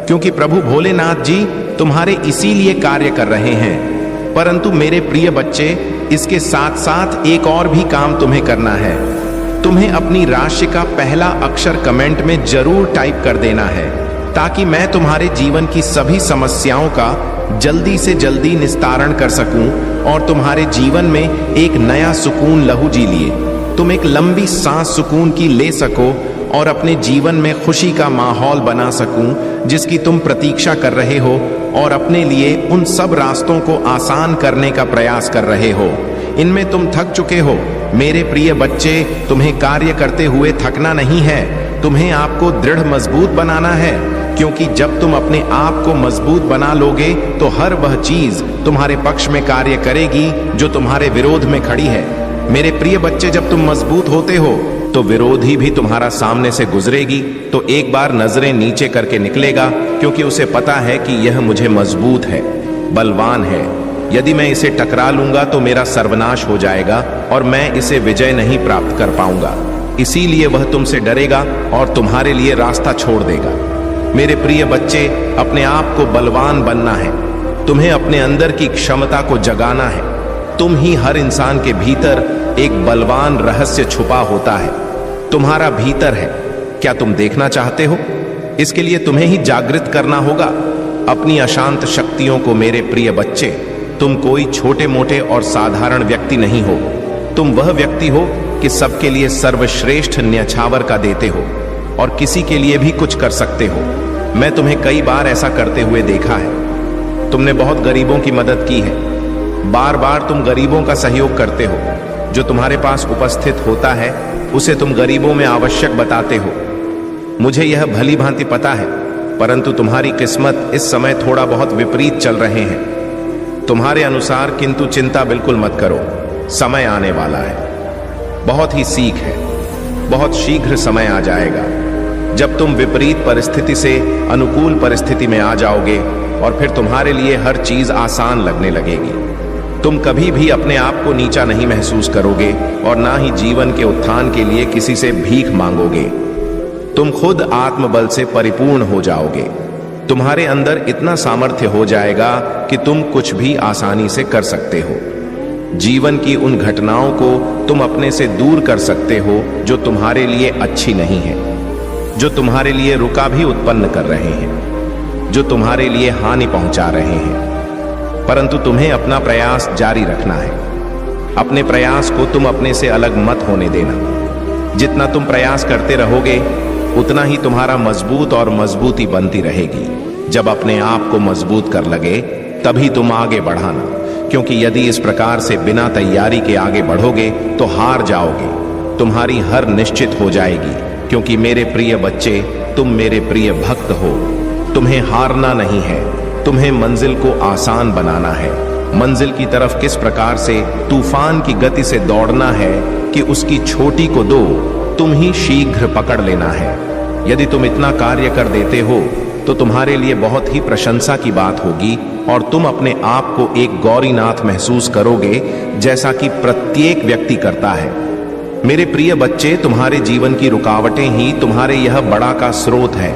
क्योंकि प्रभु भोलेनाथ जी तुम्हारे इसीलिए कार्य कर रहे हैं। परंतु मेरे प्रिय बच्चे, इसके साथ साथ एक और भी काम तुम्हें करना है। तुम्हें अपनी राशि का पहला अक्षर कमेंट में जरूर टाइप कर देना है, ताकि मैं तुम्हारे जीवन की सभी समस्याओं का जल्दी से जल्दी निस्तारण कर सकूं और तुम्हारे जीवन में एक नया सुकून लहू जी लिए तुम एक लंबी सांस सुकून की ले सको और अपने जीवन में खुशी का माहौल बना सकूं जिसकी तुम प्रतीक्षा कर रहे हो और अपने लिए उन सब रास्तों को आसान करने का प्रयास कर रहे हो। इनमें तुम थक चुके हो मेरे प्रिय बच्चे। तुम्हें कार्य करते हुए थकना नहीं है, तुम्हें आपको दृढ़ मजबूत बनाना है, क्योंकि जब तुम अपने आप को मजबूत बना लोगे तो हर वह चीज तुम्हारे पक्ष में कार्य करेगी जो तुम्हारे विरोध में खड़ी है। मेरे प्रिय बच्चे, जब तुम मजबूत होते हो तो विरोधी भी तुम्हारा सामने से गुजरेगी तो एक बार नजरें नीचे करके निकलेगा, क्योंकि उसे पता है कि यह मुझे मजबूत है, बलवान है। यदि मैं इसे टकरा लूंगा तो मेरा सर्वनाश हो जाएगा और मैं इसे विजय नहीं प्राप्त कर पाऊंगा। इसीलिए वह तुमसे डरेगा और तुम्हारे लिए रास्ता छोड़ देगा। मेरे प्रिय बच्चे, अपने आप को बलवान बनना है, तुम्हें अपने अंदर की क्षमता को जगाना है। तुम ही हर इंसान के भीतर एक बलवान रहस्य छुपा होता है, तुम्हारा भीतर है। क्या तुम देखना चाहते हो? इसके लिए तुम्हें ही जागृत करना होगा अपनी अशांत शक्तियों को। मेरे प्रिय बच्चे, तुम कोई छोटे मोटे और साधारण व्यक्ति नहीं हो, तुम वह व्यक्ति हो कि सबके लिए सर्वश्रेष्ठ न्यछावर का देते हो और किसी के लिए भी कुछ कर सकते हो। मैं तुम्हें कई बार ऐसा करते हुए देखा है। तुमने बहुत गरीबों की मदद की है, बार बार तुम गरीबों का सहयोग करते हो। जो तुम्हारे पास उपस्थित होता है उसे तुम गरीबों में आवश्यक बताते हो। मुझे यह भली भांति पता है, परंतु तुम्हारी किस्मत इस समय थोड़ा बहुत विपरीत चल रहे हैं तुम्हारे अनुसार। किंतु चिंता बिल्कुल मत करो, समय आने वाला है। बहुत ही सीख है, बहुत शीघ्र समय आ जाएगा जब तुम विपरीत परिस्थिति से अनुकूल परिस्थिति में आ जाओगे और फिर तुम्हारे लिए हर चीज आसान लगने लगेगी। तुम कभी भी अपने आप को नीचा नहीं महसूस करोगे और ना ही जीवन के उत्थान के लिए किसी से भीख मांगोगे। तुम खुद आत्मबल से परिपूर्ण हो जाओगे। तुम्हारे अंदर इतना सामर्थ्य हो जाएगा कि तुम कुछ भी आसानी से कर सकते हो। जीवन की उन घटनाओं को तुम अपने से दूर कर सकते हो जो तुम्हारे लिए अच्छी नहीं है, जो तुम्हारे लिए रुका भी उत्पन्न कर रहे हैं, जो तुम्हारे लिए हानि पहुंचा रहे हैं। परंतु तुम्हें अपना प्रयास जारी रखना है। अपने प्रयास को तुम अपने से अलग मत होने देना। जितना तुम प्रयास करते रहोगे उतना ही तुम्हारा मजबूत और मजबूती बनती रहेगी। जब अपने आप को मजबूत कर लगे तभी तुम आगे बढ़ाना, क्योंकि यदि इस प्रकार से बिना तैयारी के आगे बढ़ोगे तो हार जाओगे। तुम्हारी हार निश्चित हो जाएगी, क्योंकि मेरे प्रिय बच्चे, तुम मेरे प्रिय भक्त हो। तुम्हें हारना नहीं है, तुम्हें मंजिल को आसान बनाना है। मंजिल की तरफ किस प्रकार से तूफान की गति से दौड़ना है कि उसकी छोटी को दो तुम ही शीघ्र पकड़ लेना है। यदि तुम इतना कार्य कर देते हो तो तुम्हारे लिए बहुत ही प्रशंसा की बात होगी और तुम अपने आप को एक गौरीनाथ महसूस करोगे, जैसा कि प्रत्येक व्यक्ति करता है। मेरे प्रिय बच्चे, तुम्हारे जीवन की रुकावटें ही तुम्हारे यह बड़ा का स्रोत है।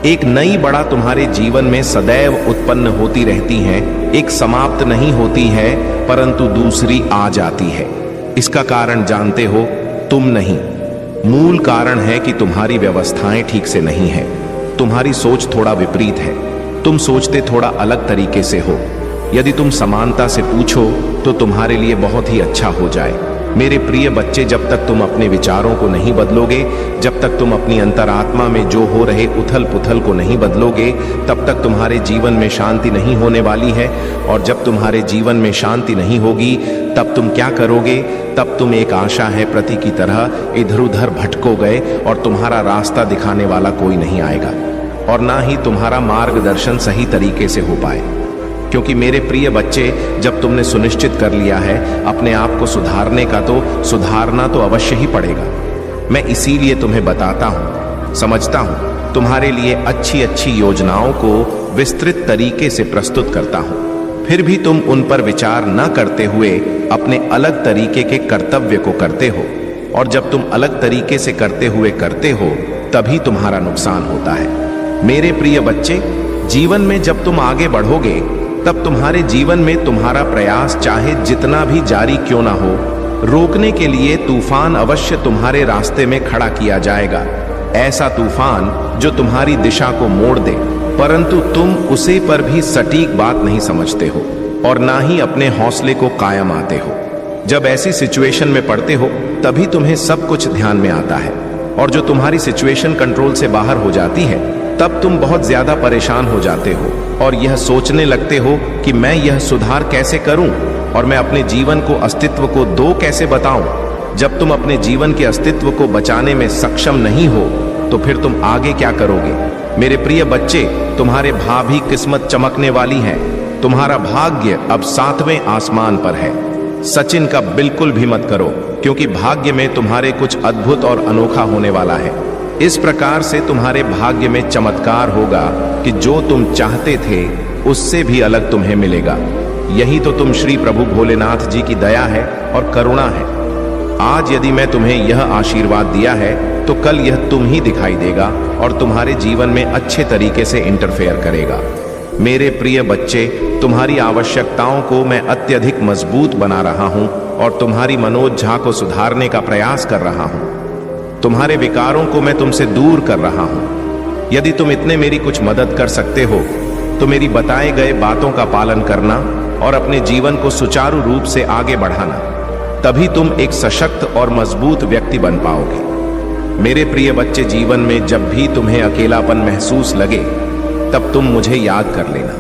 एक नई बड़ा तुम्हारे जीवन में सदैव उत्पन्न होती रहती हैं, एक समाप्त नहीं होती है परंतु दूसरी आ जाती है। इसका कारण जानते हो? तुम नहीं। मूल कारण है कि तुम्हारी व्यवस्थाएं ठीक से नहीं है। तुम्हारी सोच थोड़ा विपरीत है। तुम सोचते थोड़ा अलग तरीके से हो। यदि तुम समानता से पूछो तो तुम्हारे लिए बहुत ही अच्छा हो जाए। मेरे प्रिय बच्चे, जब तक तुम अपने विचारों को नहीं बदलोगे, जब तक तुम अपनी अंतरात्मा में जो हो रहे उथल पुथल को नहीं बदलोगे, तब तक तुम्हारे जीवन में शांति नहीं होने वाली है। और जब तुम्हारे जीवन में शांति नहीं होगी तब तुम क्या करोगे? तब तुम एक आशा है प्रति की तरह इधर उधर भटको गए और तुम्हारा रास्ता दिखाने वाला कोई नहीं आएगा और ना ही तुम्हारा मार्गदर्शन सही तरीके से हो पाए। क्योंकि मेरे प्रिय बच्चे, जब तुमने सुनिश्चित कर लिया है अपने आप को सुधारने का, तो सुधारना तो अवश्य ही पड़ेगा। मैं इसीलिए तुम्हें बताता हूं, समझता हूं, तुम्हारे लिए अच्छी अच्छी योजनाओं को विस्तृत तरीके से प्रस्तुत करता हूं। फिर भी तुम उन पर विचार न करते हुए अपने अलग तरीके के कर्तव्य को करते हो। और जब तुम अलग तरीके से करते हुए करते हो तभी तुम्हारा नुकसान होता है। मेरे प्रिय बच्चे, जीवन में जब तुम आगे बढ़ोगे तब तुम्हारे जीवन में तुम्हारा प्रयास चाहे जितना भी जारी क्यों ना हो, रोकने के लिए तूफान अवश्य तुम्हारे रास्ते में खड़ा किया जाएगा। ऐसा तूफान जो तुम्हारी दिशा को मोड़ दे, परंतु तुम उसे पर भी सटीक बात नहीं समझते हो और ना ही अपने हौसले को कायम आते हो। जब ऐसी सिचुएशन में पड़ते हो तभी तुम्हें सब कुछ ध्यान में आता है, और जो तुम्हारी सिचुएशन कंट्रोल से बाहर हो जाती है तब तुम बहुत ज्यादा परेशान हो जाते हो और यह सोचने लगते हो कि मैं यह सुधार कैसे करूं और मैं अपने जीवन को, अस्तित्व को दो कैसे बताऊं। जब तुम अपने जीवन के अस्तित्व को बचाने में सक्षम नहीं हो तो फिर तुम आगे क्या करोगे? मेरे प्रिय बच्चे, तुम्हारे भावी किस्मत चमकने वाली है। तुम्हारा भाग्य अब 7वें आसमान पर है। सचिन का बिल्कुल भी मत करो, क्योंकि भाग्य में तुम्हारे कुछ अद्भुत और अनोखा होने वाला है। इस प्रकार से तुम्हारे भाग्य में चमत्कार होगा कि जो तुम चाहते थे उससे भी अलग तुम्हें मिलेगा। यही तो तुम श्री प्रभु भोलेनाथ जी की दया है और करुणा है। आज यदि मैं तुम्हें यह आशीर्वाद दिया है तो कल यह तुम ही दिखाई देगा और तुम्हारे जीवन में अच्छे तरीके से इंटरफेयर करेगा। मेरे प्रिय बच्चे, तुम्हारी आवश्यकताओं को मैं अत्यधिक मजबूत बना रहा हूं और तुम्हारी मनोज्झा को सुधारने का प्रयास कर रहा हूं। तुम्हारे विकारों को मैं तुमसे दूर कर रहा हूं। यदि तुम इतने मेरी कुछ मदद कर सकते हो तो मेरी बताए गए बातों का पालन करना और अपने जीवन को सुचारू रूप से आगे बढ़ाना, तभी तुम एक सशक्त और मजबूत व्यक्ति बन पाओगे। मेरे प्रिय बच्चे, जीवन में जब भी तुम्हें अकेलापन महसूस लगे तब तुम मुझे याद कर लेना।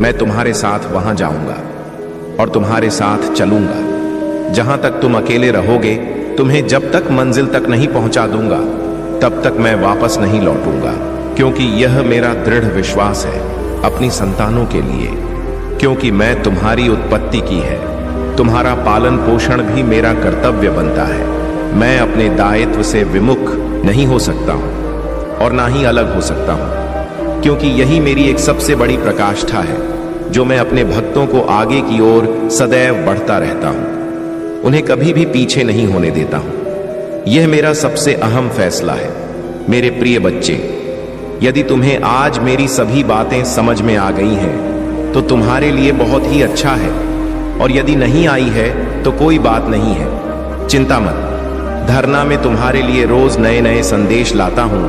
मैं तुम्हारे साथ वहां जाऊंगा और तुम्हारे साथ चलूंगा। जहां तक तुम अकेले रहोगे, तुम्हें जब तक मंजिल तक नहीं पहुंचा दूंगा तब तक मैं वापस नहीं लौटूंगा, क्योंकि यह मेरा दृढ़ विश्वास है अपनी संतानों के लिए। क्योंकि मैं तुम्हारी उत्पत्ति की है, तुम्हारा पालन पोषण भी मेरा कर्तव्य बनता है। मैं अपने दायित्व से विमुख नहीं हो सकता हूं और ना ही अलग हो सकता हूं, क्योंकि यही मेरी एक सबसे बड़ी प्रकाष्ठा है। जो मैं अपने भक्तों को आगे की ओर सदैव बढ़ता रहता हूं, उन्हें कभी भी पीछे नहीं होने देता हूं। यह मेरा सबसे अहम फैसला है। मेरे प्रिय बच्चे, यदि तुम्हें आज मेरी सभी बातें समझ में आ गई हैं तो तुम्हारे लिए बहुत ही अच्छा है, और यदि नहीं आई है तो कोई बात नहीं है। चिंता मत। धरना में तुम्हारे लिए रोज नए नए संदेश लाता हूं,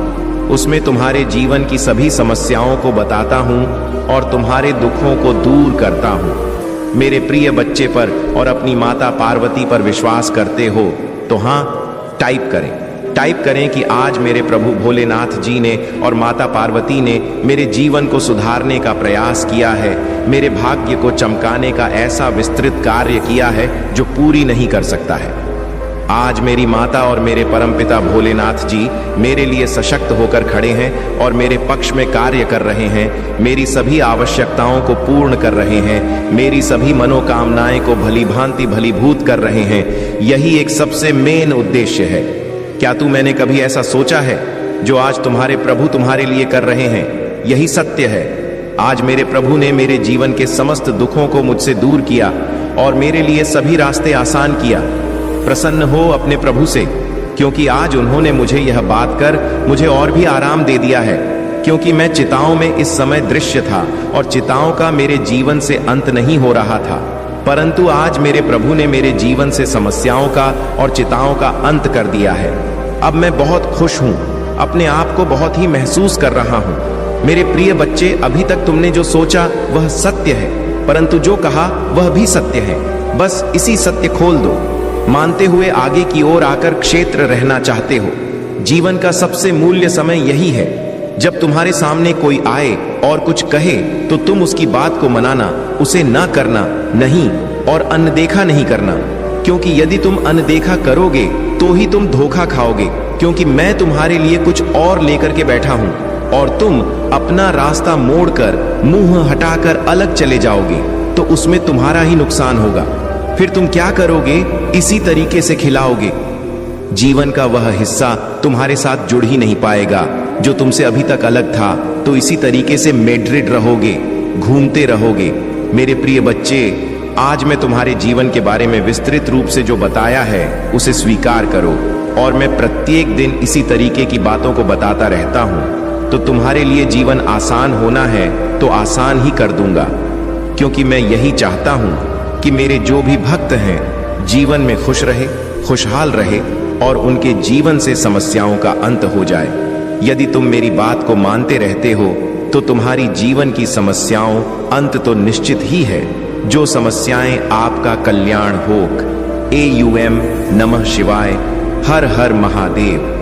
उसमें तुम्हारे जीवन की सभी समस्याओं को बताता हूं और तुम्हारे दुखों को दूर करता हूं। मेरे प्रिय बच्चे पर और अपनी माता पार्वती पर विश्वास करते हो तो हाँ, टाइप करें कि आज मेरे प्रभु भोलेनाथ जी ने और माता पार्वती ने मेरे जीवन को सुधारने का प्रयास किया है, मेरे भाग्य को चमकाने का ऐसा विस्तृत कार्य किया है जो पूरी नहीं कर सकता है। आज मेरी माता और मेरे परमपिता भोलेनाथ जी मेरे लिए सशक्त होकर खड़े हैं और मेरे पक्ष में कार्य कर रहे हैं, मेरी सभी आवश्यकताओं को पूर्ण कर रहे हैं, मेरी सभी मनोकामनाएं को भलीभांति भलीभूत कर रहे हैं। यही एक सबसे मेन उद्देश्य है। क्या मैंने कभी ऐसा सोचा है जो आज तुम्हारे प्रभु तुम्हारे लिए कर रहे हैं? यही सत्य है। आज मेरे प्रभु ने मेरे जीवन के समस्त दुखों को मुझसे दूर किया और मेरे लिए सभी रास्ते आसान किया। प्रसन्न हो अपने प्रभु से, क्योंकि आज उन्होंने मुझे यह बात कर मुझे और भी आराम दे दिया है, क्योंकि मैं चिताओं में इस समय दृश्य था और चिताओं का मेरे जीवन से अंत नहीं हो रहा था, परंतु आज मेरे प्रभु ने मेरे जीवन से समस्याओं का और चिताओं का अंत कर दिया है। अब मैं बहुत खुश हूँ, अपने आप को बहुत ही महसूस कर रहा हूँ। मेरे प्रिय बच्चे, अभी तक तुमने जो सोचा वह सत्य है, परंतु जो कहा वह भी सत्य है। बस इसी सत्य खोल दो, मानते हुए आगे की ओर आकर क्षेत्र रहना चाहते हो। जीवन का सबसे मूल्य समय यही है, जब तुम्हारे सामने कोई आए और कुछ कहे तो तुम उसकी बात को मनाना, उसे ना करना नहीं और अनदेखा नहीं करना, क्योंकि यदि तुम अनदेखा करोगे तो ही तुम धोखा खाओगे, क्योंकि मैं तुम्हारे लिए कुछ और लेकर के बैठा हूं और तुम अपना रास्ता मोड़कर मुंह हटाकर अलग चले जाओगे तो उसमें तुम्हारा ही नुकसान होगा। फिर तुम क्या करोगे? इसी तरीके से खिलाओगे। जीवन का वह हिस्सा तुम्हारे साथ जुड़ ही नहीं पाएगा जो तुमसे अभी तक अलग था, तो इसी तरीके से मेड्रिड रहोगे, घूमते रहोगे। मेरे प्रिय बच्चे, आज मैं तुम्हारे जीवन के बारे में विस्तृत रूप से जो बताया है उसे स्वीकार करो, और मैं प्रत्येक दिन इसी तरीके की बातों को बताता रहता हूं। तो तुम्हारे लिए जीवन आसान होना है तो आसान ही कर दूंगा, क्योंकि मैं यही चाहता हूं कि मेरे जो भी भक्त हैं जीवन में खुश रहे, खुशहाल रहे और उनके जीवन से समस्याओं का अंत हो जाए। यदि तुम मेरी बात को मानते रहते हो तो तुम्हारी जीवन की समस्याओं अंत तो निश्चित ही है। जो समस्याएं आपका कल्याण होक। AUM नमः शिवाय। हर हर महादेव।